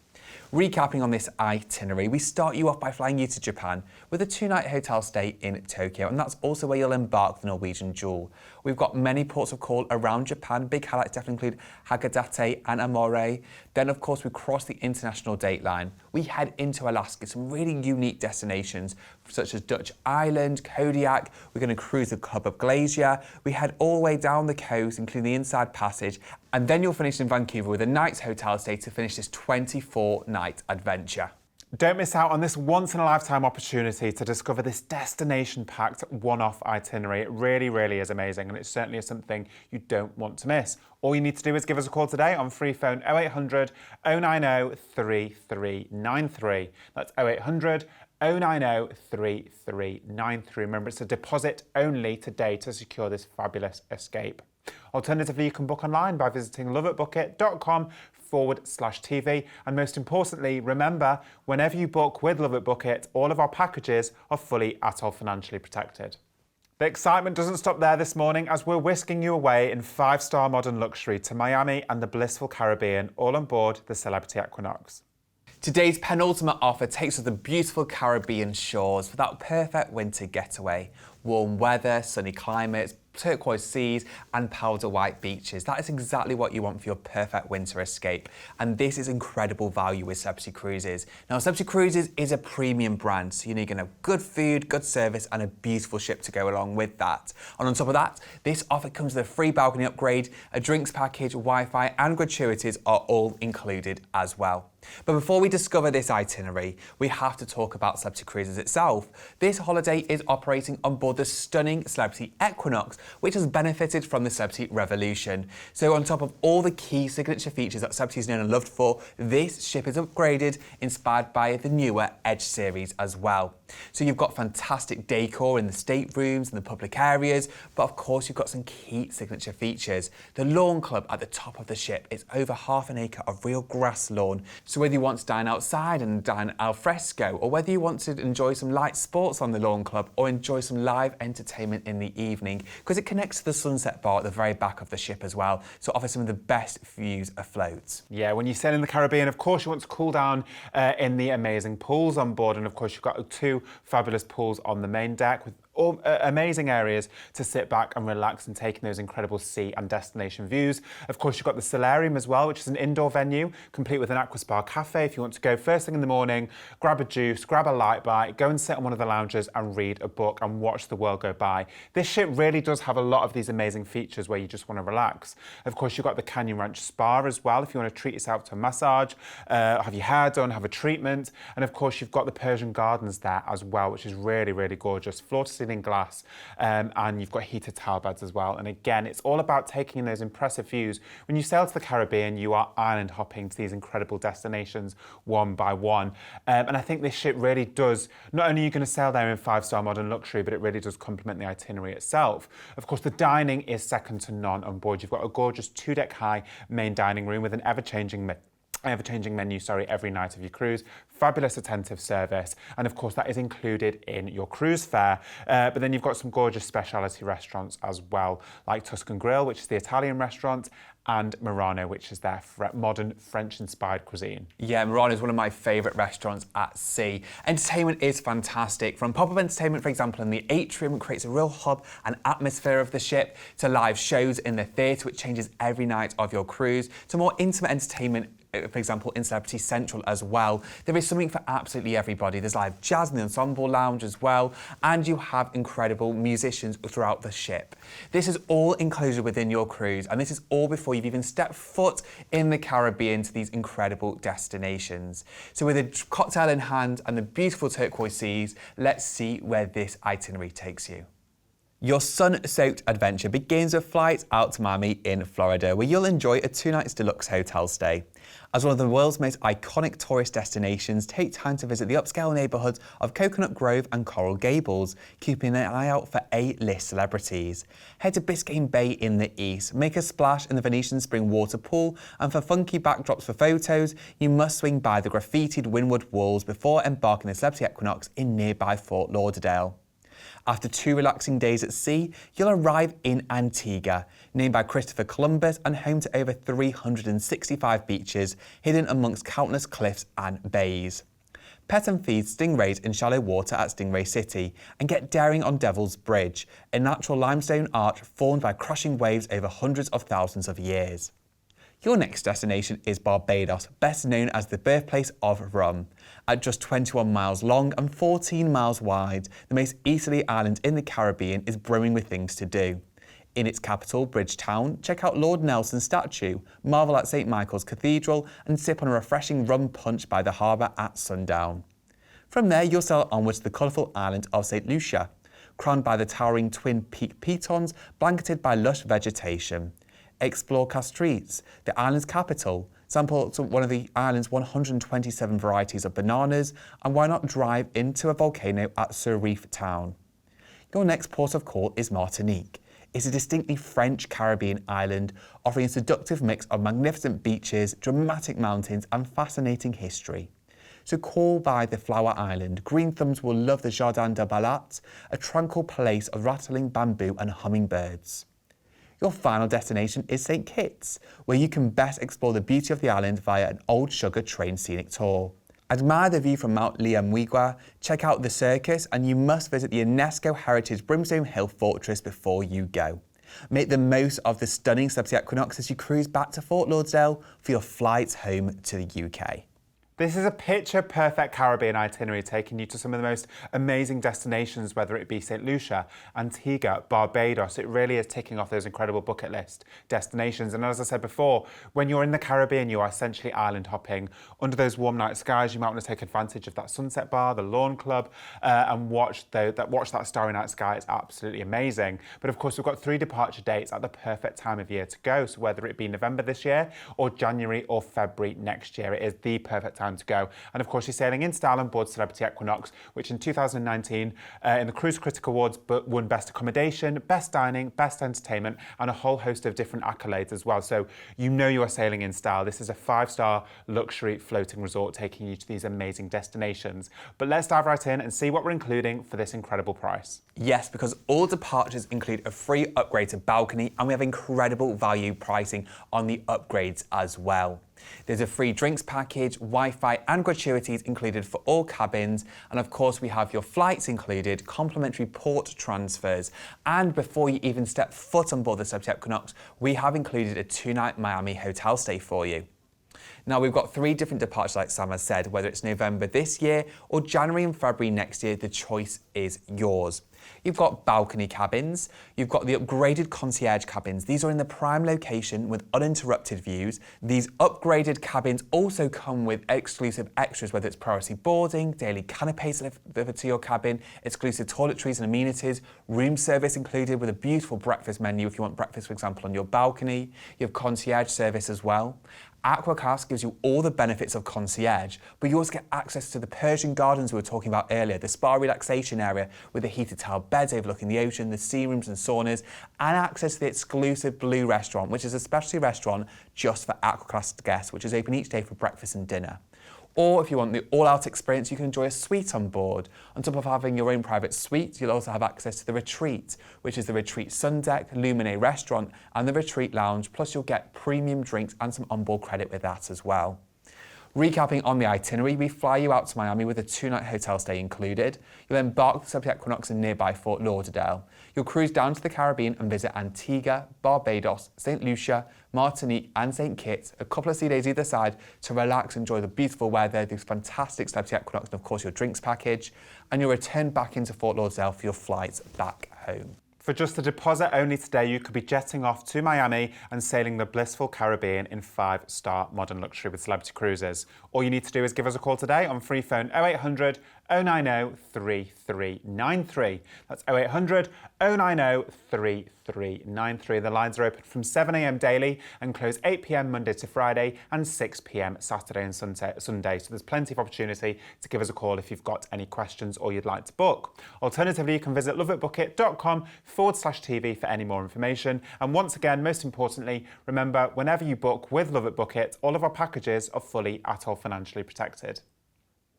Recapping on this itinerary, we start you off by flying you to Japan with a 2-night hotel stay in Tokyo, and that's also where you'll embark the Norwegian Jewel. We've got many ports of call around Japan. Big highlights definitely include Hakodate and Amore. Then, of course, we cross the international date line. We head into Alaska, some really unique destinations such as Dutch Island, Kodiak. We're going to cruise the Hubbub Glacier. We head all the way down the coast, including the Inside Passage, and then you'll finish in Vancouver with a night's hotel stay to finish this 24-night adventure. Don't miss out on this once-in-a-lifetime opportunity to discover this destination-packed one-off itinerary. It really, really is amazing, and it certainly is something you don't want to miss. All you need to do is give us a call today on free phone 0800 090 3393. That's 0800 090 3393. Remember, it's a deposit only today to secure this fabulous escape. Alternatively, you can book online by visiting loveitbookit.com/TV. And most importantly, remember, whenever you book with LoveitBookit, all of our packages are fully ATOL financially protected. The excitement doesn't stop there this morning, as we're whisking you away in 5-star modern luxury to Miami and the blissful Caribbean, all on board the Celebrity Equinox. Today's penultimate offer takes us to the beautiful Caribbean shores for that perfect winter getaway. Warm weather, sunny climates, turquoise seas and powder white beaches. That is exactly what you want for your perfect winter escape. And this is incredible value with Celebrity Cruises. Now, Celebrity Cruises is a premium brand, so you're going to have good food, good service and a beautiful ship to go along with that. And on top of that, this offer comes with a free balcony upgrade, a drinks package, Wi-Fi and gratuities are all included as well. But before we discover this itinerary, we have to talk about Celebrity Cruises itself. This holiday is operating on board the stunning Celebrity Equinox, which has benefited from the Celebrity Revolution. So on top of all the key signature features that Celebrity is known and loved for, this ship is upgraded, inspired by the newer Edge series as well. So you've got fantastic decor in the staterooms and the public areas, but of course you've got some key signature features. The lawn club at the top of the ship is over half an acre of real grass lawn. So whether you want to dine outside and dine al fresco, or whether you want to enjoy some light sports on the lawn club or enjoy some live entertainment in the evening, because it connects to the sunset bar at the very back of the ship as well, so it offers some of the best views afloat. Yeah, when you sail in the Caribbean, of course you want to cool down in the amazing pools on board, and of course you've got 2 fabulous pools on the main deck with amazing areas to sit back and relax and take in those incredible sea and destination views. Of course, you've got the Solarium as well, which is an indoor venue, complete with an aqua spa cafe. If you want to go first thing in the morning, grab a juice, grab a light bite, go and sit on one of the lounges and read a book and watch the world go by. This ship really does have a lot of these amazing features where you just want to relax. Of course, you've got the Canyon Ranch Spa as well, if you want to treat yourself to a massage, have your hair done, have a treatment. And of course, you've got the Persian Gardens there as well, which is really, really gorgeous. Floor to ceiling glass, and you've got heated towel beds as well. And again, it's all about taking in those impressive views. When you sail to the Caribbean, you are island hopping to these incredible destinations one by one. And I think this ship really does, not only are you going to sail there in 5-star modern luxury, but it really does complement the itinerary itself. Of course, the dining is second to none on board. You've got a gorgeous 2-deck high main dining room with an ever-changing menu, every night of your cruise. Fabulous attentive service, and of course that is included in your cruise fare. But then you've got some gorgeous specialty restaurants as well, like Tuscan Grill, which is the Italian restaurant, and Murano, which is their modern French-inspired cuisine. Yeah, Murano is one of my favourite restaurants at sea. Entertainment is fantastic. From pop-up entertainment, for example, in the atrium, creates a real hub and atmosphere of the ship, to live shows in the theatre, which changes every night of your cruise, to more intimate entertainment, for example, in Celebrity Central as well. There is something for absolutely everybody. There's live jazz in the ensemble lounge as well, and you have incredible musicians throughout the ship. This is all included within your cruise, and this is all before you've even stepped foot in the Caribbean to these incredible destinations. So with a cocktail in hand and the beautiful turquoise seas, let's see where this itinerary takes you. Your sun-soaked adventure begins with flights out to Miami in Florida, where you'll enjoy a 2-night deluxe hotel stay. As one of the world's most iconic tourist destinations, take time to visit the upscale neighbourhoods of Coconut Grove and Coral Gables, keeping an eye out for A-list celebrities. Head to Biscayne Bay in the east, make a splash in the Venetian Spring Water Pool, and for funky backdrops for photos, you must swing by the graffitied windward walls before embarking on the Celebrity Equinox in nearby Fort Lauderdale. After 2 relaxing days at sea, you'll arrive in Antigua, named by Christopher Columbus and home to over 365 beaches, hidden amongst countless cliffs and bays. Pet and feed stingrays in shallow water at Stingray City, and get daring on Devil's Bridge, a natural limestone arch formed by crashing waves over hundreds of thousands of years. Your next destination is Barbados, best known as the birthplace of rum. At just 21 miles long and 14 miles wide, the most easterly island in the Caribbean is brimming with things to do. In its capital, Bridgetown, check out Lord Nelson's statue, marvel at St. Michael's Cathedral, and sip on a refreshing rum punch by the harbour at sundown. From there, you'll sail onwards to the colourful island of St. Lucia, crowned by the towering Twin Peak Pitons, blanketed by lush vegetation. Explore Castries, the island's capital, sample one of the island's 127 varieties of bananas, and why not drive into a volcano at Surreef Town. Your next port of call is Martinique. It's a distinctly French Caribbean island, offering a seductive mix of magnificent beaches, dramatic mountains, and fascinating history. So call by the Flower Island. Green thumbs will love the Jardin de Balat, a tranquil place of rattling bamboo and hummingbirds. Your final destination is St. Kitts, where you can best explore the beauty of the island via an old sugar train scenic tour. Admire the view from Mount Liamwigwa, check out the circus, and you must visit the UNESCO Heritage Brimstone Hill Fortress before you go. Make the most of the stunning Celebrity Equinox as you cruise back to Fort Lauderdale for your flights home to the UK. This is a picture-perfect Caribbean itinerary taking you to some of the most amazing destinations, whether it be St. Lucia, Antigua, Barbados. It really is ticking off those incredible bucket list destinations. And as I said before, when you're in the Caribbean, you are essentially island hopping. Under those warm night skies, you might want to take advantage of that sunset bar, the lawn club, and watch that starry night sky. It's absolutely amazing. But of course, we've got 3 departure dates at the perfect time of year to go. So whether it be November this year or January or February next year, it is the perfect time to go. And of course, you're sailing in style on board Celebrity Equinox, which in 2019 in the Cruise Critic Awards won Best Accommodation, Best Dining, Best Entertainment, and a whole host of different accolades as well. So you know you are sailing in style. This is a 5-star luxury floating resort taking you to these amazing destinations. But let's dive right in and see what we're including for this incredible price. Yes, because all departures include a free upgrade to balcony, and we have incredible value pricing on the upgrades as well. There's a free drinks package, Wi-Fi and gratuities included for all cabins, and of course we have your flights included, complimentary port transfers, and before you even step foot on board the Celebrity Equinox, we have included a 2-night Miami hotel stay for you. Now, we've got 3 different departures, like Sam has said, whether it's November this year or January and February next year, the choice is yours. You've got balcony cabins, you've got the upgraded concierge cabins. These are in the prime location with uninterrupted views. These upgraded cabins also come with exclusive extras, whether it's priority boarding, daily canapes delivered to your cabin, exclusive toiletries and amenities, room service included with a beautiful breakfast menu if you want breakfast, for example, on your balcony. You have concierge service as well. Aquacast gives you all the benefits of concierge, but you also get access to the Persian gardens we were talking about earlier, the spa relaxation area with the heated tile beds overlooking the ocean, the sea rooms and saunas, and access to the exclusive Blue Restaurant, which is a specialty restaurant just for Aquacast guests, which is open each day for breakfast and dinner. Or if you want the all-out experience, you can enjoy a suite on board. On top of having your own private suite, you'll also have access to the Retreat, which is the Retreat Sun Deck, Lumine Restaurant, and the Retreat Lounge, plus you'll get premium drinks and some onboard credit with that as well. Recapping on the itinerary, we fly you out to Miami with a 2-night hotel stay included. You'll embark the Celebrity Equinox in nearby Fort Lauderdale. You'll cruise down to the Caribbean and visit Antigua, Barbados, St. Lucia, Martinique and St. Kitts, a couple of sea days either side to relax, enjoy the beautiful weather, these fantastic Celebrity Equinox and of course your drinks package, and you'll return back into Fort Lauderdale for your flights back home. For just a deposit only today, you could be jetting off to Miami and sailing the blissful Caribbean in 5-star modern luxury with Celebrity Cruises. All you need to do is give us a call today on free phone 0800 090 3393. That's 0800 090 3393. The lines are open from 7 a.m. daily and close 8 p.m. Monday to Friday and 6 p.m. Saturday and Sunday. So there's plenty of opportunity to give us a call if you've got any questions or you'd like to book. Alternatively, you can visit loveitbookit.com/TV for any more information. And once again, most importantly, remember, whenever you book with LoveitBookit, all of our packages are fully at all financially protected.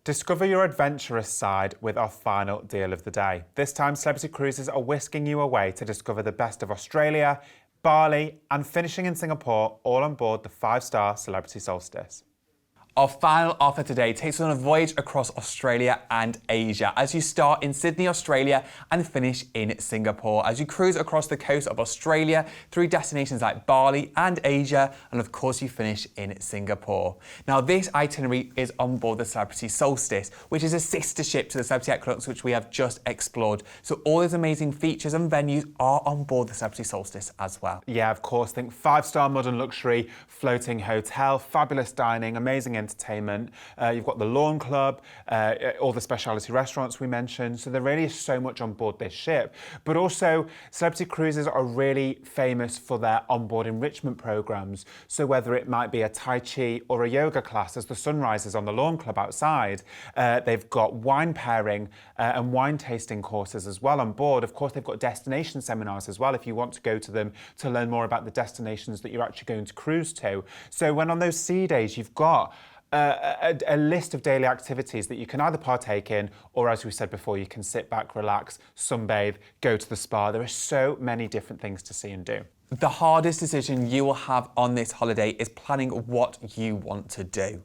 Discover your adventurous side with our final deal of the day. This time, Celebrity Cruises are whisking you away to discover the best of Australia, Bali, and finishing in Singapore, all on board the 5-star Celebrity Solstice. Our final offer today takes us on a voyage across Australia and Asia as you start in Sydney, Australia and finish in Singapore as you cruise across the coast of Australia through destinations like Bali and Asia, and of course you finish in Singapore. Now this itinerary is on board the Celebrity Solstice, which is a sister ship to the Celebrity Equinox, which we have just explored. So all those amazing features and venues are on board the Celebrity Solstice as well. Yeah, of course. Think 5-star modern luxury, floating hotel, fabulous dining, amazing entertainment. You've got the lawn club, all the specialty restaurants we mentioned. So there really is so much on board this ship. But also, Celebrity Cruises are really famous for their onboard enrichment programs. So whether it might be a Tai Chi or a yoga class as the sun rises on the lawn club outside, they've got wine pairing and wine tasting courses as well on board. Of course, they've got destination seminars as well if you want to go to them to learn more about the destinations that you're actually going to cruise to. So when on those sea days, you've got a list of daily activities that you can either partake in or, as we said before, you can sit back, relax, sunbathe, go to the spa. There are so many different things to see and do. The hardest decision you will have on this holiday is planning what you want to do.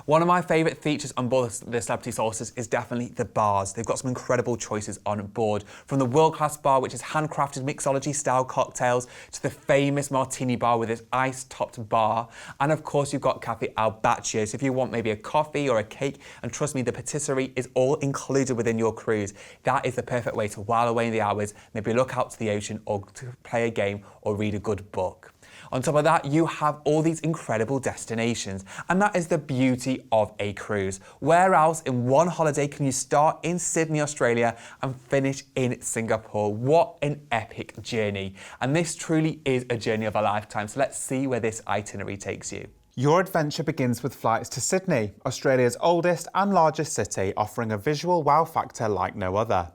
One of my favourite features on board the Celebrity Solstice is definitely the bars. They've got some incredible choices on board, from the world-class bar, which is handcrafted mixology-style cocktails, to the famous martini bar with its ice-topped bar. And of course, you've got Cafe Al Baccio. So if you want maybe a coffee or a cake, and trust me, the patisserie is all included within your cruise. That is the perfect way to while away the hours, maybe look out to the ocean or to play a game or read a good book. On top of that, you have all these incredible destinations, and that is the beauty of a cruise. Where else in one holiday can you start in Sydney, Australia and finish in Singapore? What an epic journey. And this truly is a journey of a lifetime. So let's see where this itinerary takes you. Your adventure begins with flights to Sydney, Australia's oldest and largest city, offering a visual wow factor like no other.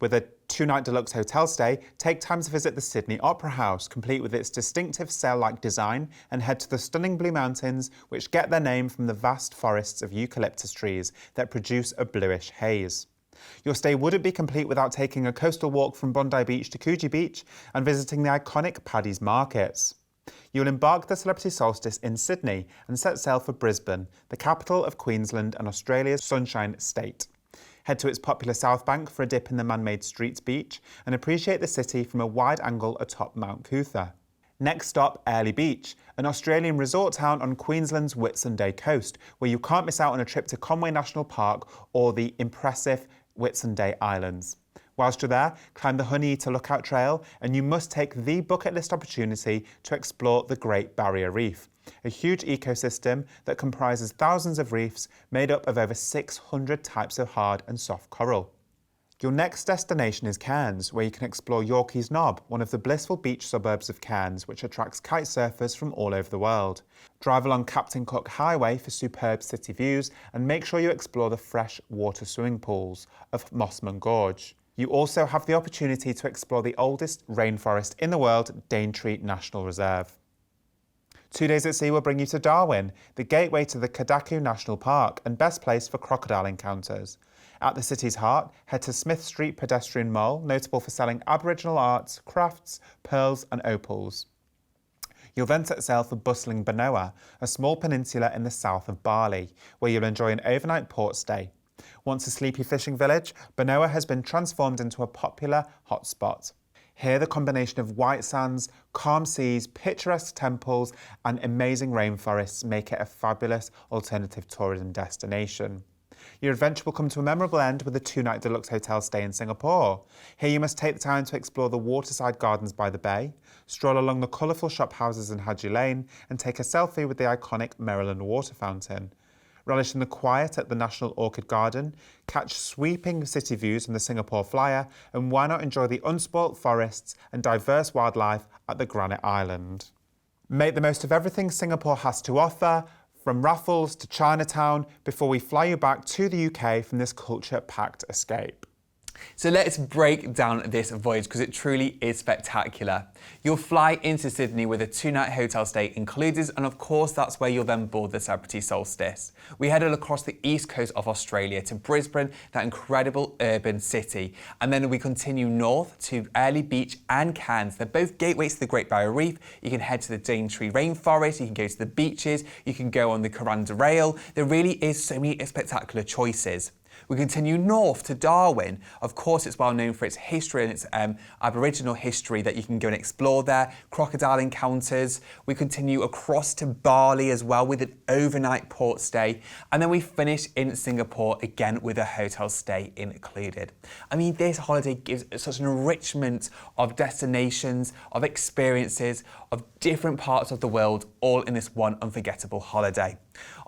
With a 2-night deluxe hotel stay, take time to visit the Sydney Opera House, complete with its distinctive sail-like design, and head to the stunning Blue Mountains, which get their name from the vast forests of eucalyptus trees that produce a bluish haze. Your stay wouldn't be complete without taking a coastal walk from Bondi Beach to Coogee Beach and visiting the iconic Paddy's Markets. You'll embark the Celebrity Solstice in Sydney and set sail for Brisbane, the capital of Queensland and Australia's Sunshine State. Head to its popular South Bank for a dip in the man-made Streets Beach and appreciate the city from a wide angle atop Mount Cootha. Next stop, Airlie Beach, an Australian resort town on Queensland's Whitsunday coast, where you can't miss out on a trip to Conway National Park or the impressive Whitsunday Islands. Whilst you're there, climb the Honeyeater Lookout Trail, and you must take the bucket list opportunity to explore the Great Barrier Reef, a huge ecosystem that comprises thousands of reefs made up of over 600 types of hard and soft coral. Your next destination is Cairns, where you can explore Yorkeys Knob, one of the blissful beach suburbs of Cairns, which attracts kite surfers from all over the world. Drive along Captain Cook Highway for superb city views, and make sure you explore the fresh water swimming pools of Mossman Gorge. You also have the opportunity to explore the oldest rainforest in the world, Daintree National Reserve. 2 days at sea will bring you to Darwin, the gateway to the Kadaku National Park and best place for crocodile encounters. At the city's heart, head to Smith Street Pedestrian Mall, notable for selling Aboriginal arts, crafts, pearls and opals. You'll then set sail for bustling Benoa, a small peninsula in the south of Bali, where you'll enjoy an overnight port stay. Once a sleepy fishing village, Benoa has been transformed into a popular hotspot. Here, the combination of white sands, calm seas, picturesque temples, and amazing rainforests make it a fabulous alternative tourism destination. Your adventure will come to a memorable end with a 2-night deluxe hotel stay in Singapore. Here you must take the time to explore the waterside gardens by the bay, stroll along the colourful shop houses in Haji Lane, and take a selfie with the iconic Maryland water fountain. Relish in the quiet at the National Orchid Garden, catch sweeping city views from the Singapore Flyer, and why not enjoy the unspoilt forests and diverse wildlife at the Granite Island. Make the most of everything Singapore has to offer, from Raffles to Chinatown, before we fly you back to the UK from this culture-packed escape. So let's break down this voyage because it truly is spectacular. You'll fly into Sydney with a 2-night hotel stay included, and of course that's where you'll then board the Celebrity Solstice. We headed across the east coast of Australia to Brisbane, that incredible urban city, and then we continue north to Airlie Beach and Cairns. They're both gateways to the Great Barrier Reef. You can head to the Daintree Rainforest, you can go to the beaches, you can go on the Kuranda Rail. There really is so many spectacular choices. We continue north to Darwin. Of course, it's well known for its history and its Aboriginal history that you can go and explore there. Crocodile encounters. We continue across to Bali as well with an overnight port stay. And then we finish in Singapore again with a hotel stay included. I mean, this holiday gives such an enrichment of destinations, of experiences, of different parts of the world, all in this one unforgettable holiday.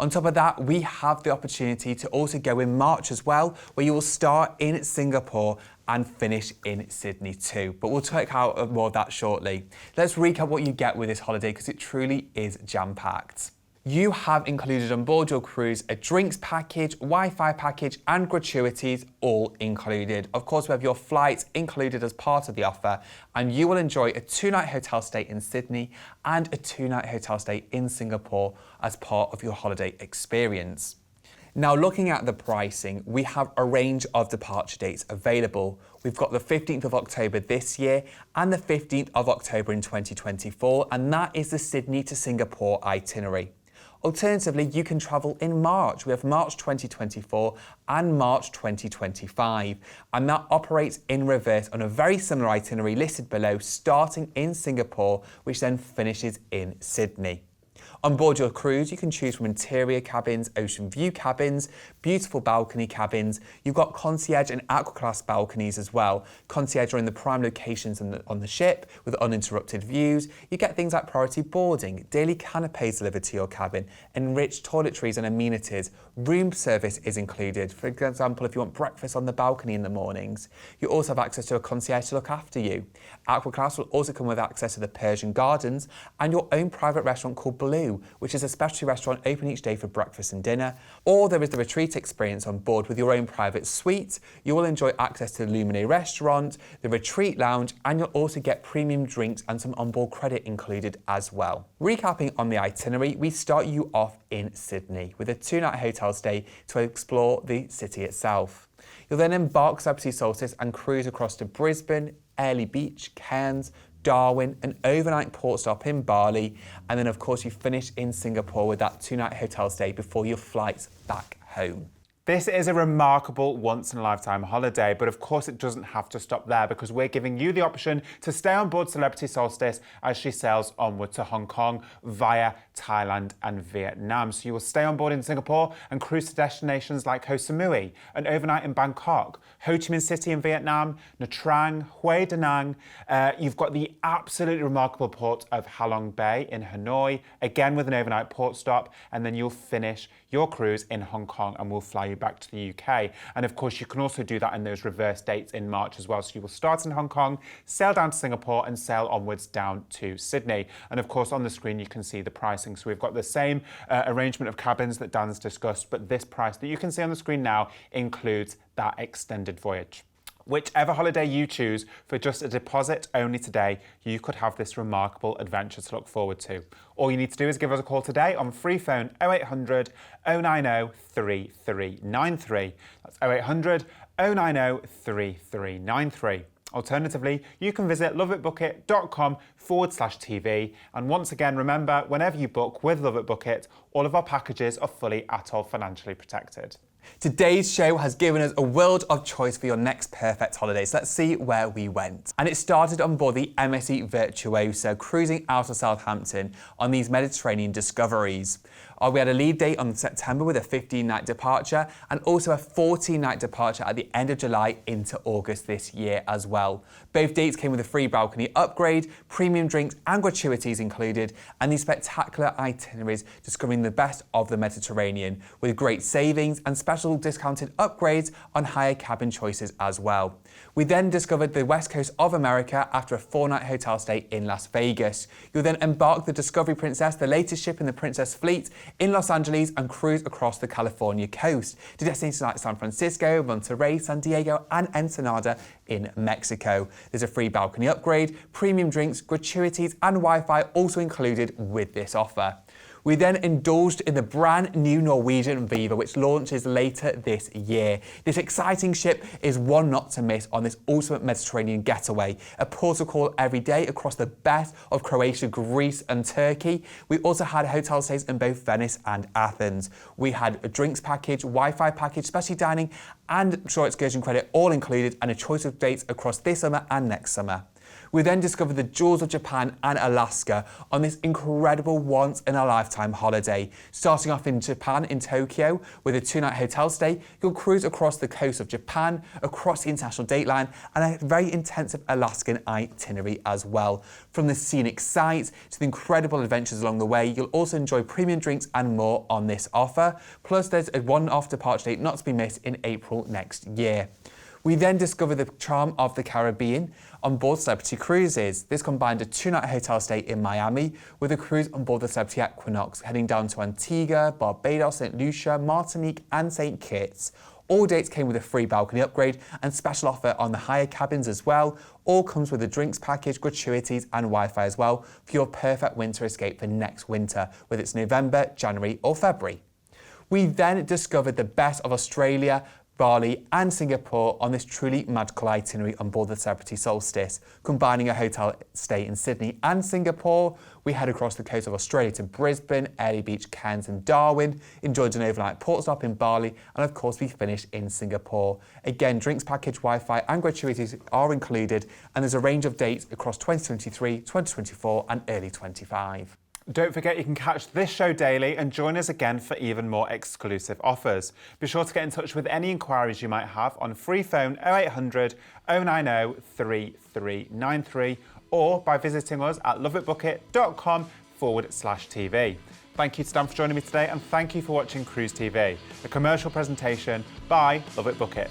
On top of that, we have the opportunity to also go in March as well, where you will start in Singapore and finish in Sydney too. But we'll talk out more of that shortly. Let's recap what you get with this holiday because it truly is jam-packed. You have included on board your cruise a drinks package, Wi-Fi package and gratuities all included. Of course, we have your flights included as part of the offer, and you will enjoy a 2-night hotel stay in Sydney and a 2-night hotel stay in Singapore as part of your holiday experience. Now, looking at the pricing, we have a range of departure dates available. We've got the 15th of October this year and the 15th of October in 2024, and that is the Sydney to Singapore itinerary. Alternatively, you can travel in March. We have March 2024 and March 2025, and that operates in reverse on a very similar itinerary listed below, starting in Singapore, which then finishes in Sydney. On board your cruise, you can choose from interior cabins, ocean view cabins, beautiful balcony cabins. You've got concierge and aqua class balconies as well. Concierge are in the prime locations on the ship with uninterrupted views. You get things like priority boarding, daily canapes delivered to your cabin, enriched toiletries and amenities. Room service is included. For example, if you want breakfast on the balcony in the mornings. You also have access to a concierge to look after you. Aqua class will also come with access to the Persian Gardens and your own private restaurant called Blue, which is a specialty restaurant open each day for breakfast and dinner. Or there is the retreat experience on board with your own private suite. You will enjoy access to the Lumine restaurant, the retreat lounge, and you'll also get premium drinks and some onboard credit included as well. Recapping on the itinerary, we start you off in Sydney with a 2-night hotel stay to explore the city itself. You'll then embark Celebrity Solstice and cruise across to Brisbane, Airlie Beach, Cairns, Darwin, an overnight port stop in Bali, and then of course you finish in Singapore with that 2-night hotel stay before your flights back home. This is a remarkable once-in-a-lifetime holiday, but of course it doesn't have to stop there because we're giving you the option to stay on board Celebrity Solstice as she sails onward to Hong Kong via Thailand and Vietnam. So you will stay on board in Singapore and cruise to destinations like Koh Samui, an overnight in Bangkok, Ho Chi Minh City in Vietnam, Nha Trang, Hue Da Nang. You've got the absolutely remarkable port of Halong Bay in Hanoi, again with an overnight port stop, and then you'll finish your cruise in Hong Kong and we'll fly you back to the UK. And of course, you can also do that in those reverse dates in March as well. So you will start in Hong Kong, sail down to Singapore and sail onwards down to Sydney. And of course, on the screen, you can see the pricing. So we've got the same arrangement of cabins that Dan's discussed, but this price that you can see on the screen now includes that extended voyage. Whichever holiday you choose, for just a deposit only today, you could have this remarkable adventure to look forward to. All you need to do is give us a call today on free phone 0800 090 3393. That's 0800 090 3393. Alternatively, you can visit loveitbookit.com/TV. And once again, remember, whenever you book with LoveitBookit, all of our packages are fully atoll financially protected. Today's show has given us a world of choice for your next perfect holiday, so let's see where we went. And it started on board the MSC Virtuoso, cruising out of Southampton on these Mediterranean discoveries. We had a lead date on September with a 15-night departure and also a 14-night departure at the end of July into August this year as well. Both dates came with a free balcony upgrade, premium drinks and gratuities included, and these spectacular itineraries discovering the best of the Mediterranean with great savings and special discounted upgrades on higher cabin choices as well. We then discovered the west coast of America after a 4-night hotel stay in Las Vegas. You'll then embark the Discovery Princess, the latest ship in the Princess fleet, in Los Angeles and cruise across the California coast to destinations like San Francisco, Monterey, San Diego and Ensenada in Mexico. There's a free balcony upgrade, premium drinks, gratuities and Wi-Fi also included with this offer. We then indulged in the brand new Norwegian Viva, which launches later this year. This exciting ship is one not to miss on this ultimate Mediterranean getaway. A port of call every day across the best of Croatia, Greece and Turkey. We also had hotel stays in both Venice and Athens. We had a drinks package, Wi-Fi package, specialty dining and shore excursion credit all included, and a choice of dates across this summer and next summer. We then discovered the jewels of Japan and Alaska on this incredible once-in-a-lifetime holiday. Starting off in Japan, in Tokyo, with a 2-night hotel stay, you'll cruise across the coast of Japan, across the international date line, and a very intensive Alaskan itinerary as well. From the scenic sights to the incredible adventures along the way, you'll also enjoy premium drinks and more on this offer. Plus, there's a one-off departure date not to be missed in April next year. We then discovered the charm of the Caribbean on board Celebrity Cruises. This combined a 2-night hotel stay in Miami with a cruise on board the Celebrity Equinox, heading down to Antigua, Barbados, St. Lucia, Martinique and St. Kitts. All dates came with a free balcony upgrade and special offer on the higher cabins as well. All comes with a drinks package, gratuities and Wi-Fi as well for your perfect winter escape for next winter, whether it's November, January or February. We then discovered the best of Australia Bali and Singapore on this truly magical itinerary on board the Celebrity Solstice. Combining a hotel stay in Sydney and Singapore, we head across the coast of Australia to Brisbane, Airlie Beach, Cairns and Darwin, enjoyed an overnight port stop in Bali, and of course we finished in Singapore. Again, drinks package, Wi-Fi and gratuities are included, and there's a range of dates across 2023, 2024 and early 25. Don't forget you can catch this show daily and join us again for even more exclusive offers. Be sure to get in touch with any inquiries you might have on free phone 0800 090 3393 or by visiting us at loveitbookit.com/TV. Thank you to Dan for joining me today, and thank you for watching Cruise TV, a commercial presentation by Love It Book It.